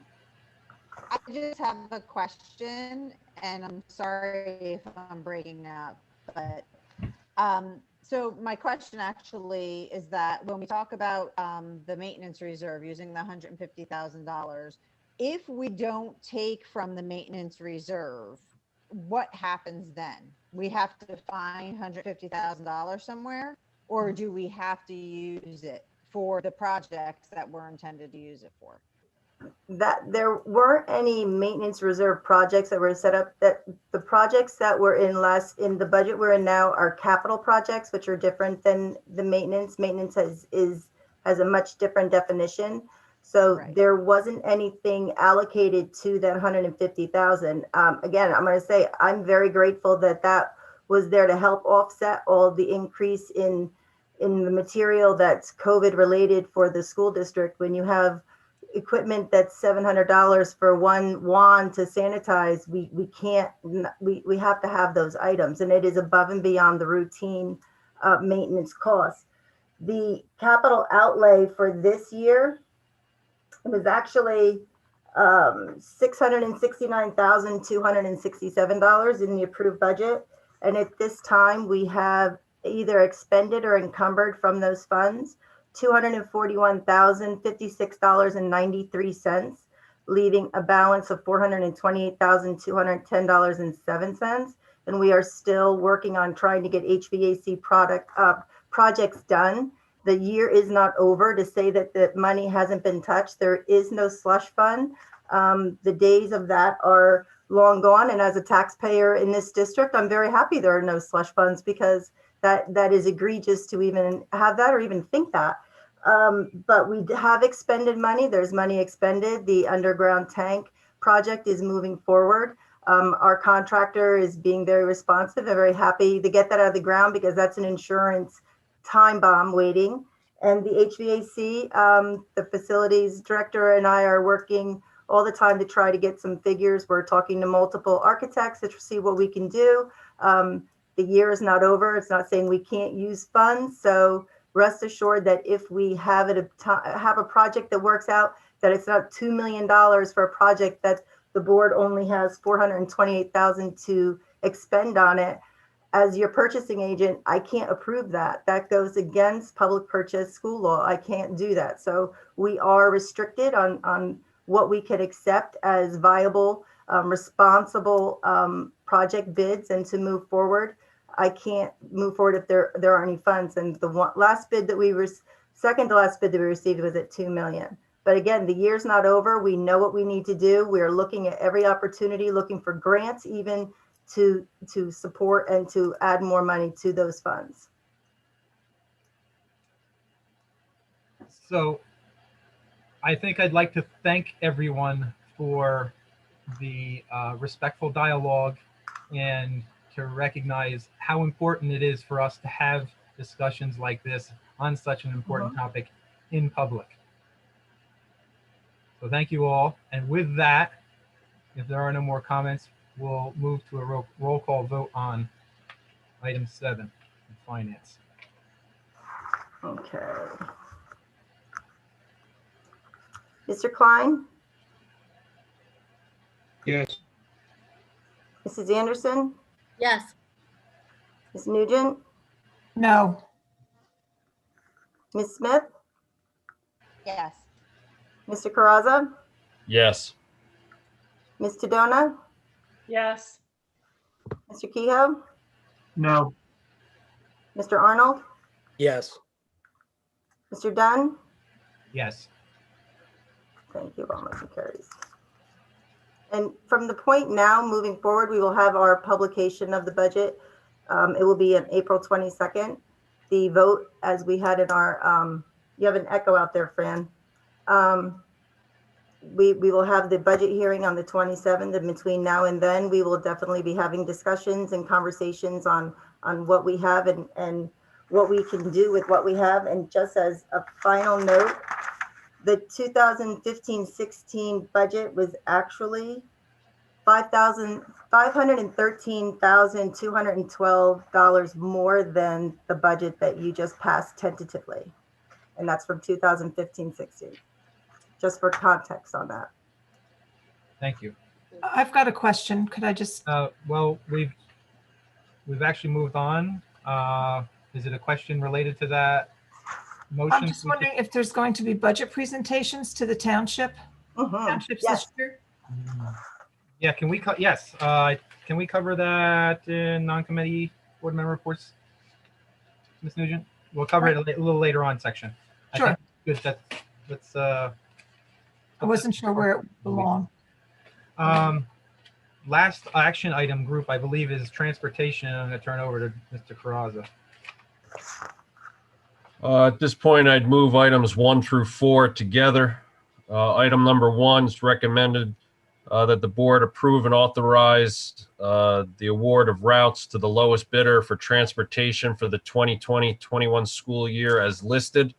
S13: I just have a question, and I'm sorry if I'm breaking up, but so my question actually is that when we talk about the maintenance reserve using the $150,000, if we don't take from the maintenance reserve, what happens then? We have to find $150,000 somewhere, or do we have to use it for the projects that we're intended to use it for?
S3: That there weren't any maintenance reserve projects that were set up. That the projects that were in the budget we're in now are capital projects, which are different than the maintenance. Maintenance has a much different definition. So there wasn't anything allocated to that 150,000. Again, I'm going to say I'm very grateful that was there to help offset all the increase in the material that's COVID related for the school district. When you have equipment that's $700 for one wand to sanitize, we have to have those items, and it is above and beyond the routine maintenance costs. The capital outlay for this year was actually $669,267 in the approved budget, and at this time we have either expended or encumbered from those funds $241,056.93, leaving a balance of $428,210.07. And we are still working on trying to get HVAC projects done. The year is not over. To say that the money hasn't been touched, there is no slush fund. The days of that are long gone. And as a taxpayer in this district, I'm very happy there are no slush funds, because that is egregious to even have that or even think that. But we have expended money. There's money expended. The underground tank project is moving forward. Our contractor is being very responsive and very happy to get that out of the ground, because that's an insurance time bomb waiting. And the HVAC, the facilities director and I are working all the time to try to get some figures. We're talking to multiple architects to see what we can do. The year is not over. It's not saying we can't use funds. So rest assured that if we have a project that works out, that it's not $2 million for a project that the board only has $428,000 to expend on it. As your purchasing agent, I can't approve that. That goes against public purchase school law. I can't do that. So we are restricted on what we can accept as viable, responsible project bids, and to move forward. I can't move forward if there aren't any funds. And the second to last bid that we received was at $2 million. But again, the year's not over. We know what we need to do. We are looking at every opportunity, looking for grants, even to support and to add more money to those funds.
S2: So I think I'd like to thank everyone for the respectful dialogue, and to recognize how important it is for us to have discussions like this on such an important topic in public. So thank you all. And with that, if there are no more comments, we'll move to a roll call vote on item 7, finance.
S3: Okay. Mr. Klein?
S10: Yes.
S3: Mrs. Anderson?
S6: Yes.
S3: Ms. Nugent?
S5: No.
S3: Ms. Smith?
S13: Yes.
S3: Mr. Caraza?
S15: Yes.
S3: Ms. Tadona?
S1: Yes.
S3: Mr. Kehoe,
S14: No.
S3: Mr. Arnold,
S4: Yes.
S3: Mr. Dunn.
S2: Yes.
S3: Thank you. All motion carries. And from the point now moving forward, we will have our publication of the budget. It will be on April 22nd. The vote, as we had in our, you have an echo out there, Fran. We will have the budget hearing on the 27th, and between now and then, we will definitely be having discussions and conversations on what we have and what we can do with what we have. And just as a final note, the 2015-16 budget was actually $513,212 more than the budget that you just passed tentatively. And that's from 2015-16. Just for context on that.
S2: Thank you.
S5: I've got a question. Could I just,
S2: Well, we've actually moved on. Is it a question related to that motion?
S5: I'm just wondering if there's going to be budget presentations to the townships
S3: Yes.
S5: this year?
S2: Yeah, can we, yes, can we cover that in non-committee board member reports? Ms. Nugent? We'll cover it a little later on section.
S5: Sure.
S2: I think it's good that, let's,
S5: I wasn't sure where it belonged.
S2: Last action item group, I believe, is transportation. I'm going to turn over to Mr. Carrazza.
S15: At this point, I'd move items 1 through 4 together. Item number 1 is recommended that the board approve and authorize the award of routes to the lowest bidder for transportation for the 2020-21 school year as listed.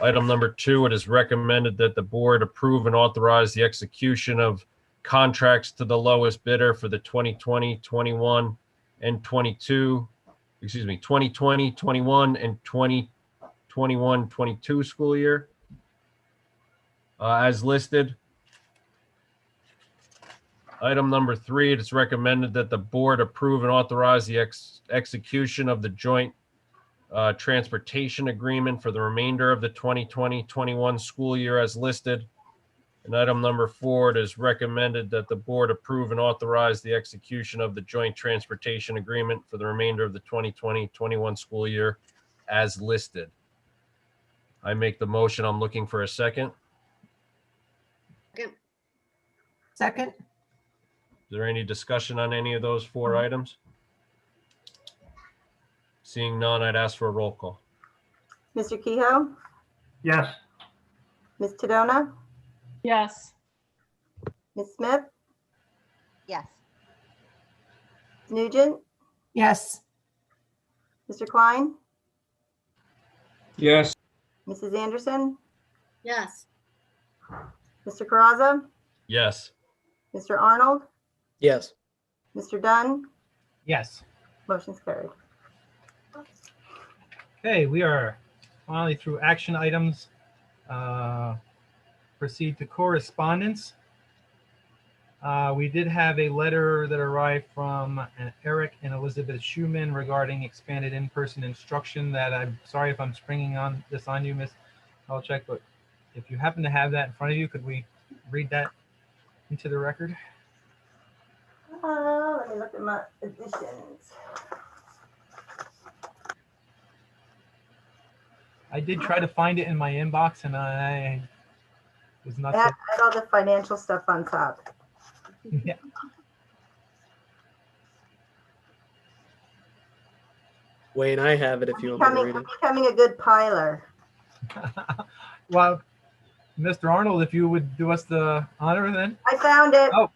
S15: Item number 2, it is recommended that the board approve and authorize the execution of contracts to the lowest bidder for the 2020-21 and 2020-21 and 2021-22 school year as listed. Item number 3, it is recommended that the board approve and authorize the execution of the joint transportation agreement for the remainder of the 2020-21 school year as listed. And item number 4, it is recommended that the board approve and authorize the execution of the joint transportation agreement for the remainder of the 2020-21 school year as listed. I make the motion. I'm looking for a second.
S5: Second?
S15: Is there any discussion on any of those 4 items? Seeing none, I'd ask for a roll call.
S3: Mr. Kehoe,
S14: Yes.
S3: Ms. Tadona,
S1: Yes.
S3: Ms. Smith,
S13: Yes.
S3: Nugent,
S5: Yes.
S3: Mr. Klein,
S10: Yes.
S3: Mrs. Anderson,
S6: Yes.
S3: Mr. Carrazza,
S15: Yes.
S3: Mr. Arnold,
S4: Yes.
S3: Mr. Dunn.
S2: Yes.
S3: Motion's carried.
S2: Okay, we are finally through action items. Proceed to correspondence. We did have a letter that arrived from Eric and Elizabeth Schumann regarding expanded in-person instruction that I'm sorry if I'm springing on this on you, Ms. Palachek, but if you happen to have that in front of you, could we read that into the record?
S3: Let me look at my additions.
S2: I did try to find it in my inbox and I was not.
S3: I had all the financial stuff on top.
S2: Yeah.
S4: Wayne, I have it if you want me to read
S3: I'm
S4: it.
S3: becoming a good piler.
S2: Well, Mr. Arnold, if you would do us the honor then.
S3: I found it.
S2: Oh.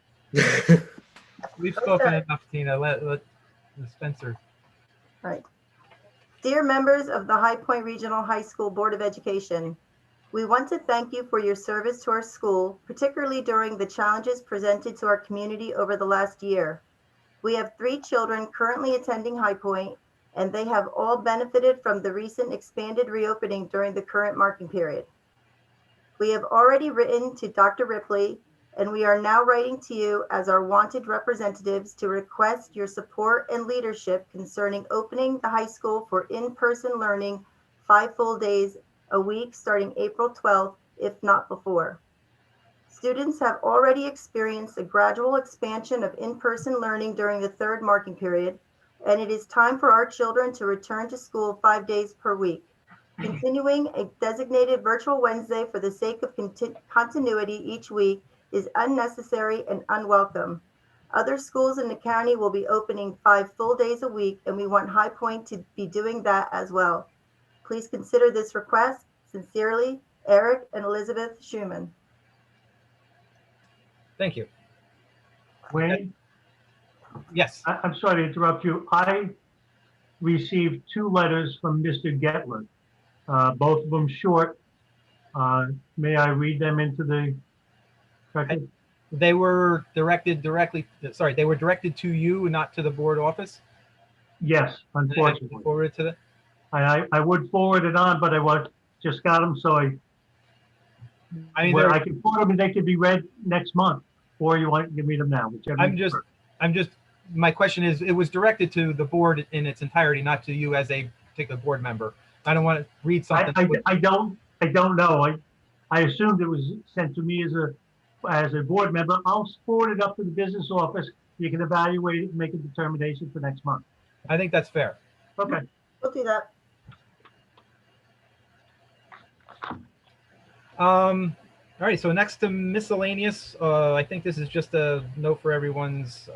S2: We've spoken enough, Tina. Let Spencer.
S3: All right. Dear members of the High Point Regional High School Board of Education, we want to thank you for your service to our school, particularly during the challenges presented to our community over the last year. We have 3 children currently attending High Point, and they have all benefited from the recent expanded reopening during the current marking period. We have already written to Dr. Ripley, and we are now writing to you as our wanted representatives to request your support and leadership concerning opening the high school for in-person learning 5 full days a week starting April 12th, if not before. Students have already experienced a gradual expansion of in-person learning during the third marking period, and it is time for our children to return to school 5 days per week. Continuing a designated virtual Wednesday for the sake of continuity each week is unnecessary and unwelcome. Other schools in the county will be opening 5 full days a week, and we want High Point to be doing that as well. Please consider this request. Sincerely, Eric and Elizabeth Schumann.
S2: Thank you.
S14: Wayne,
S2: Yes.
S14: I'm sorry to interrupt you. I received 2 letters from Mr. Getler, both of them short. May I read them into the record?
S2: They were directed to you, not to the board office?
S14: Yes, unfortunately.
S2: Forwarded to the.
S14: I would forward it on, but just got them, so I can forward them and they can be read next month, or you want to read them now, whichever.
S2: My question is, it was directed to the board in its entirety, not to you as a particular board member. I don't want to read something.
S14: I don't know. I assumed it was sent to me as a board member. I'll forward it up to the business office. You can evaluate it and make a determination for next month.
S2: I think that's fair.
S14: Okay.
S3: We'll do that.
S2: All right, so next to miscellaneous, I think this is just a note for everyone's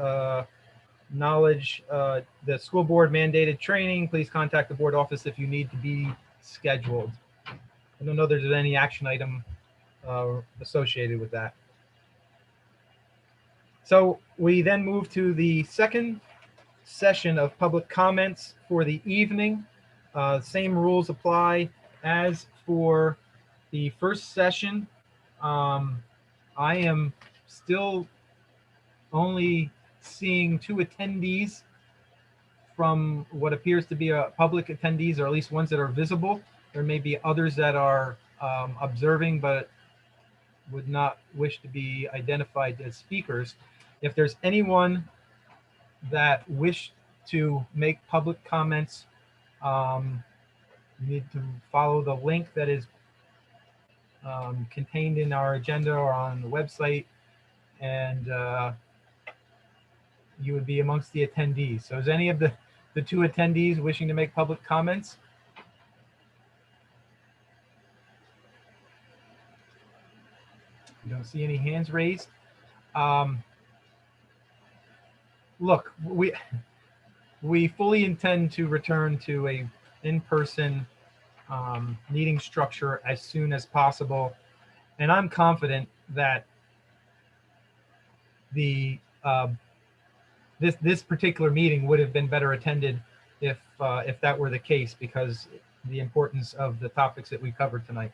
S2: knowledge. The school board mandated training, please contact the board office if you need to be scheduled. I don't know if there's any action item associated with that. So we then move to the second session of public comments for the evening. Same rules apply as for the first session. I am still only seeing 2 attendees from what appears to be a public attendees, or at least ones that are visible. There may be others that are observing but would not wish to be identified as speakers. If there's anyone that wish to make public comments, you need to follow the link that is contained in our agenda or on the website, and you would be amongst the attendees. So is any of the 2 attendees wishing to make public comments? You don't see any hands raised. Look, we fully intend to return to a in-person meeting structure as soon as possible, and I'm confident that the this particular meeting would have been better attended if that were the case, because the importance of the topics that we covered tonight.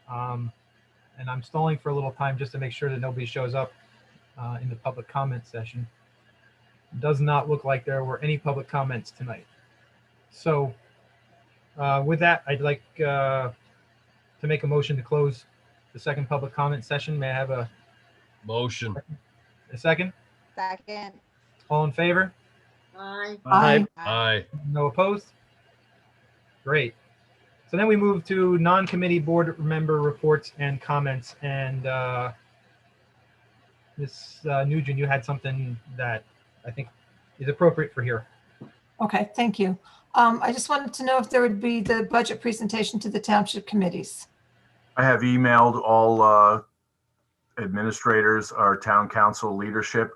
S2: And I'm stalling for a little time just to make sure that nobody shows up in the public comment session. It does not look like there were any public comments tonight. So with that, I'd like to make a motion to close the second public comment session. May I have a
S15: motion?
S2: A second?
S13: Second.
S2: All in favor?
S6: Aye.
S2: Aye.
S15: Aye.
S2: No opposed? Great. So then we move to non-committee board member reports and comments. And Ms. Nugent, you had something that I think is appropriate for here.
S5: Okay, thank you. I just wanted to know if there would be the budget presentation to the township committees.
S12: I have emailed all administrators, our town council leadership,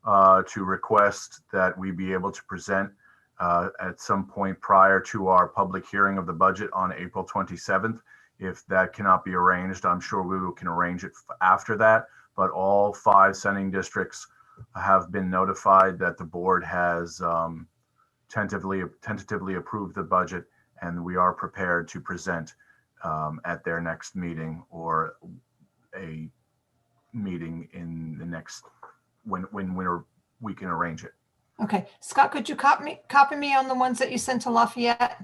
S12: to request that we be able to present at some point prior to our public hearing of the budget on April 27th. If that cannot be arranged, I'm sure we can arrange it after that. But all 5 sending districts have been notified that the board has tentatively approved the budget, and we are prepared to present at their next meeting or a meeting in the next when we can arrange it.
S5: Okay, Scott, could you copy me on the ones that you sent to Lafayette?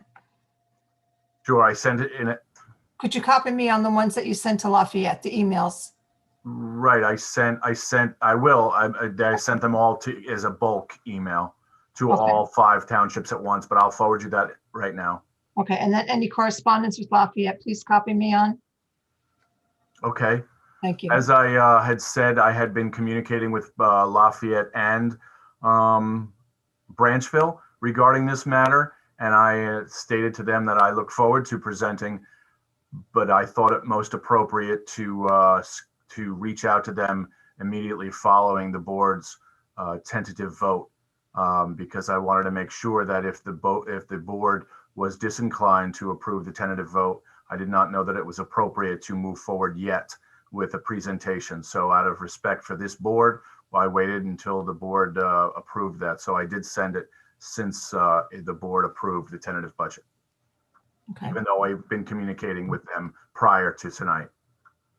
S12: Sure, I sent it in it.
S5: Could you copy me on the ones that you sent to Lafayette, the emails?
S12: Right, I sent them all to as a bulk email to all 5 townships at once, but I'll forward you that right now.
S5: Okay, and then any correspondence with Lafayette, please copy me on.
S12: Okay.
S5: Thank you.
S12: As I had said, I had been communicating with Lafayette and Branchville regarding this matter, and I stated to them that I look forward to presenting, but I thought it most appropriate to reach out to them immediately following the board's tentative vote, because I wanted to make sure that if the board was disinclined to approve the tentative vote, I did not know that it was appropriate to move forward yet with a presentation. So out of respect for this board, I waited until the board approved that. So I did send it since the board approved the tentative budget,
S5: Okay.
S12: even though I've been communicating with them prior to tonight.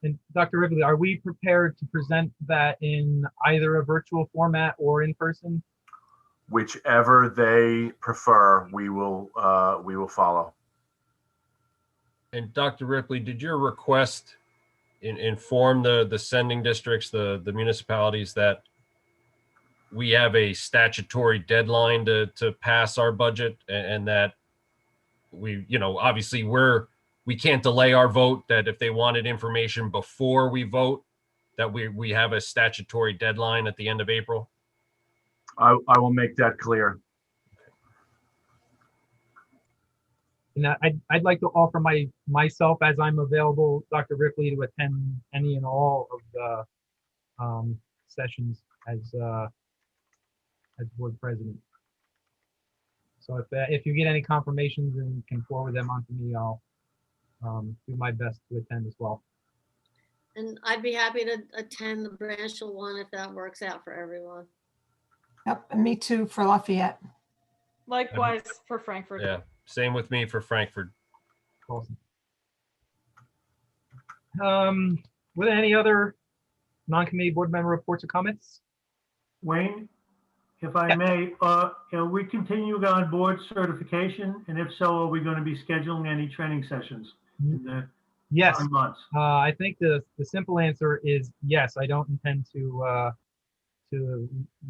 S2: And Dr. Ripley, are we prepared to present that in either a virtual format or in person?
S12: Whichever they prefer, we will follow.
S15: And Dr. Ripley, did your request inform the sending districts, the municipalities, that we have a statutory deadline to pass our budget, and that we, obviously we can't delay our vote, that if they wanted information before we vote, that we have a statutory deadline at the end of April?
S12: I will make that clear.
S2: And I'd like to offer myself, as I'm available, Dr. Ripley, to attend any and all of the sessions as board president. So if you get any confirmations and can forward them on to me, I'll do my best to attend as well.
S6: And I'd be happy to attend the Branchville one if that works out for everyone.
S5: Yep, and me too for Lafayette.
S1: Likewise for Frankfurt.
S15: Yeah, same with me for Frankfurt.
S2: Awesome. Were there any other non-committee board member reports or comments?
S14: Wayne, if I may, we continue on board certification, and if so, are we going to be scheduling any training sessions in the
S2: Yes.
S14: coming months?
S2: I think the simple answer is yes. I don't intend to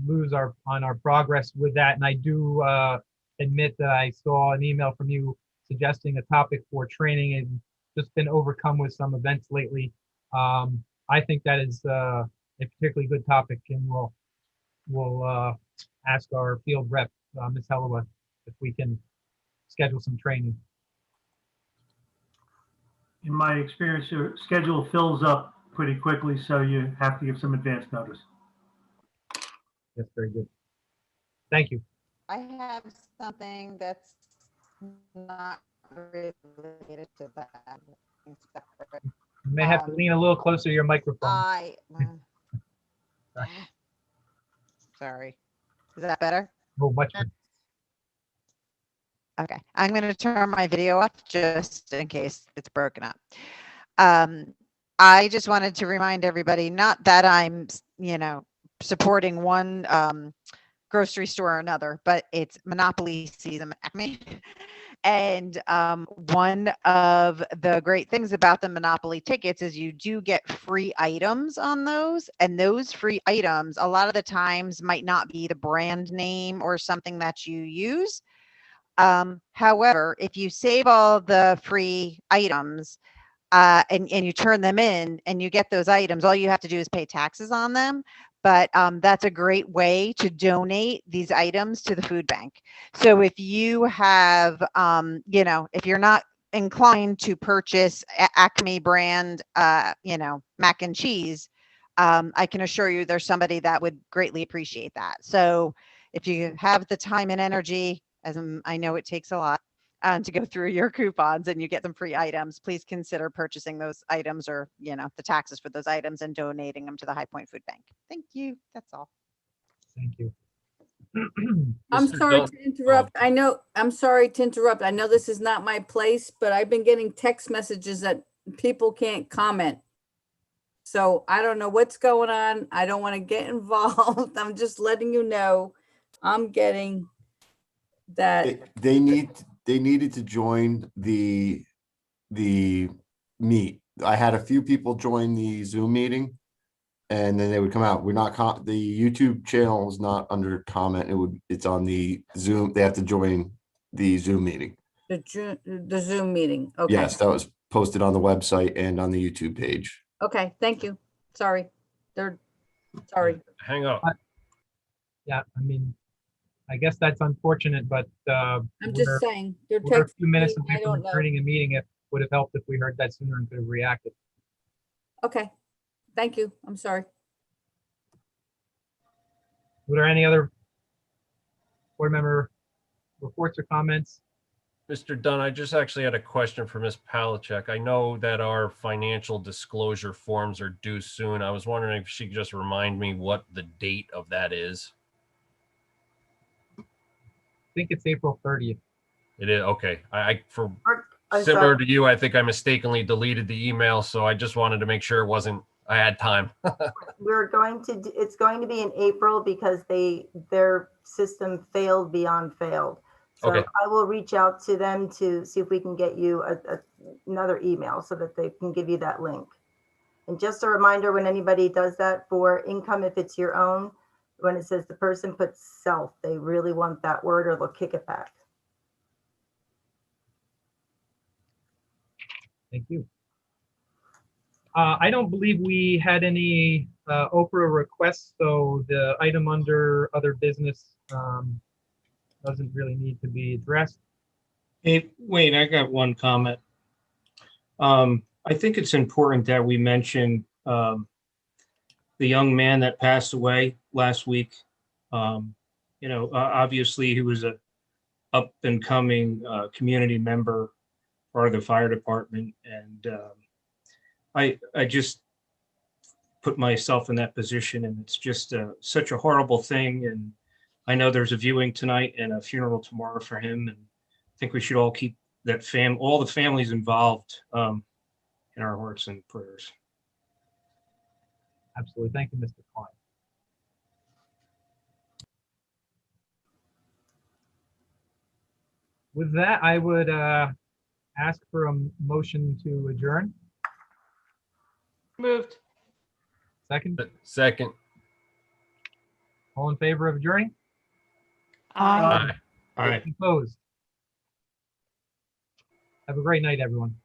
S2: lose on our progress with that, and I do admit that I saw an email from you suggesting a topic for training, and just been overcome with some events lately. I think that is a particularly good topic, and we'll ask our field rep, Ms. Hellewa, if we can schedule some training.
S14: In my experience, your schedule fills up pretty quickly, so you have to give some advance notice.
S2: That's very good. Thank you.
S13: I have something that's not related to that.
S2: You may have to lean a little closer to your microphone.
S13: Sorry. Is that better?
S2: Oh, much better.
S13: Okay, I'm going to turn my video up just in case it's broken up. I just wanted to remind everybody, not that I'm, supporting one grocery store or another, but it's Monopoly season at me. And one of the great things about the Monopoly tickets is you do get free items on those. And those free items, a lot of the times, might not be the brand name or something that you use. However, if you save all the free items and you turn them in and you get those items, all you have to do is pay taxes on them. But that's a great way to donate these items to the food bank. So if you have, if you're not inclined to purchase Acme brand, mac and cheese, I can assure you there's somebody that would greatly appreciate that. So if you have the time and energy, as I know it takes a lot, to go through your coupons and you get some free items, please consider purchasing those items or, the taxes for those items and donating them to the High Point Food Bank. Thank you. That's all.
S2: Thank you.
S8: I'm
S15: Mr.
S8: sorry
S15: Dunn-
S8: to interrupt. I'm sorry to interrupt. I know this is not my place, but I've been getting text messages that people can't comment. So I don't know what's going on. I don't want to get involved. I'm just letting you know I'm getting that.
S7: They needed to join the meet. I had a few people join the Zoom meeting, and then they would come out. We're not the YouTube channel is not under comment. It's on the Zoom. They have to join the Zoom meeting.
S8: The Zoom meeting. Okay.
S7: Yes, that was posted on the website and on the YouTube page.
S8: Okay, thank you. Sorry. Sorry.
S15: Hang up.
S2: Yeah, I mean, I guess that's unfortunate, but
S8: I'm just
S2: we're
S8: saying, you're
S2: we're a
S8: texting
S2: few minutes
S8: me,
S2: away
S8: I
S2: from
S8: don't know.
S2: returning a meeting. It would have helped if we heard that sooner and could have reacted.
S8: Okay, thank you. I'm sorry.
S2: Were there any other board member reports or comments?
S15: Mr. Dunn, I just actually had a question for Ms. Palachek. I know that our financial disclosure forms are due soon. I was wondering if she could just remind me what the date of that is.
S2: I think it's April 30th.
S15: It is, okay. For
S3: I'm
S15: similar
S3: sorry.
S15: to you, I think I mistakenly deleted the email, so I just wanted to make sure it wasn't, I had time.
S3: It's going to be in April because their system failed beyond failed. So
S15: Okay.
S3: I will reach out to them to see if we can get you another email so that they can give you that link. And just a reminder, when anybody does that for income, if it's your own, when it says the person puts self, they really want that word or they'll kick it back.
S2: Thank you. I don't believe we had any Oprah requests, so the item under other business doesn't really need to be addressed.
S10: Hey, wait, I got one comment. I think it's important that we mention the young man that passed away last week. Obviously he was a up and coming community member, part of the fire department, and I just put myself in that position, and it's just such a horrible thing. And I know there's a viewing tonight and a funeral tomorrow for him, and I think we should all keep that all the families involved in our hearts and prayers.
S2: Absolutely. Thank you, Mr. Klein. With that, I would ask for a motion to adjourn.
S1: Moved.
S2: Second,
S15: Second.
S2: all in favor of adjourning?
S10: All right.
S2: Opposed? Have a great night, everyone.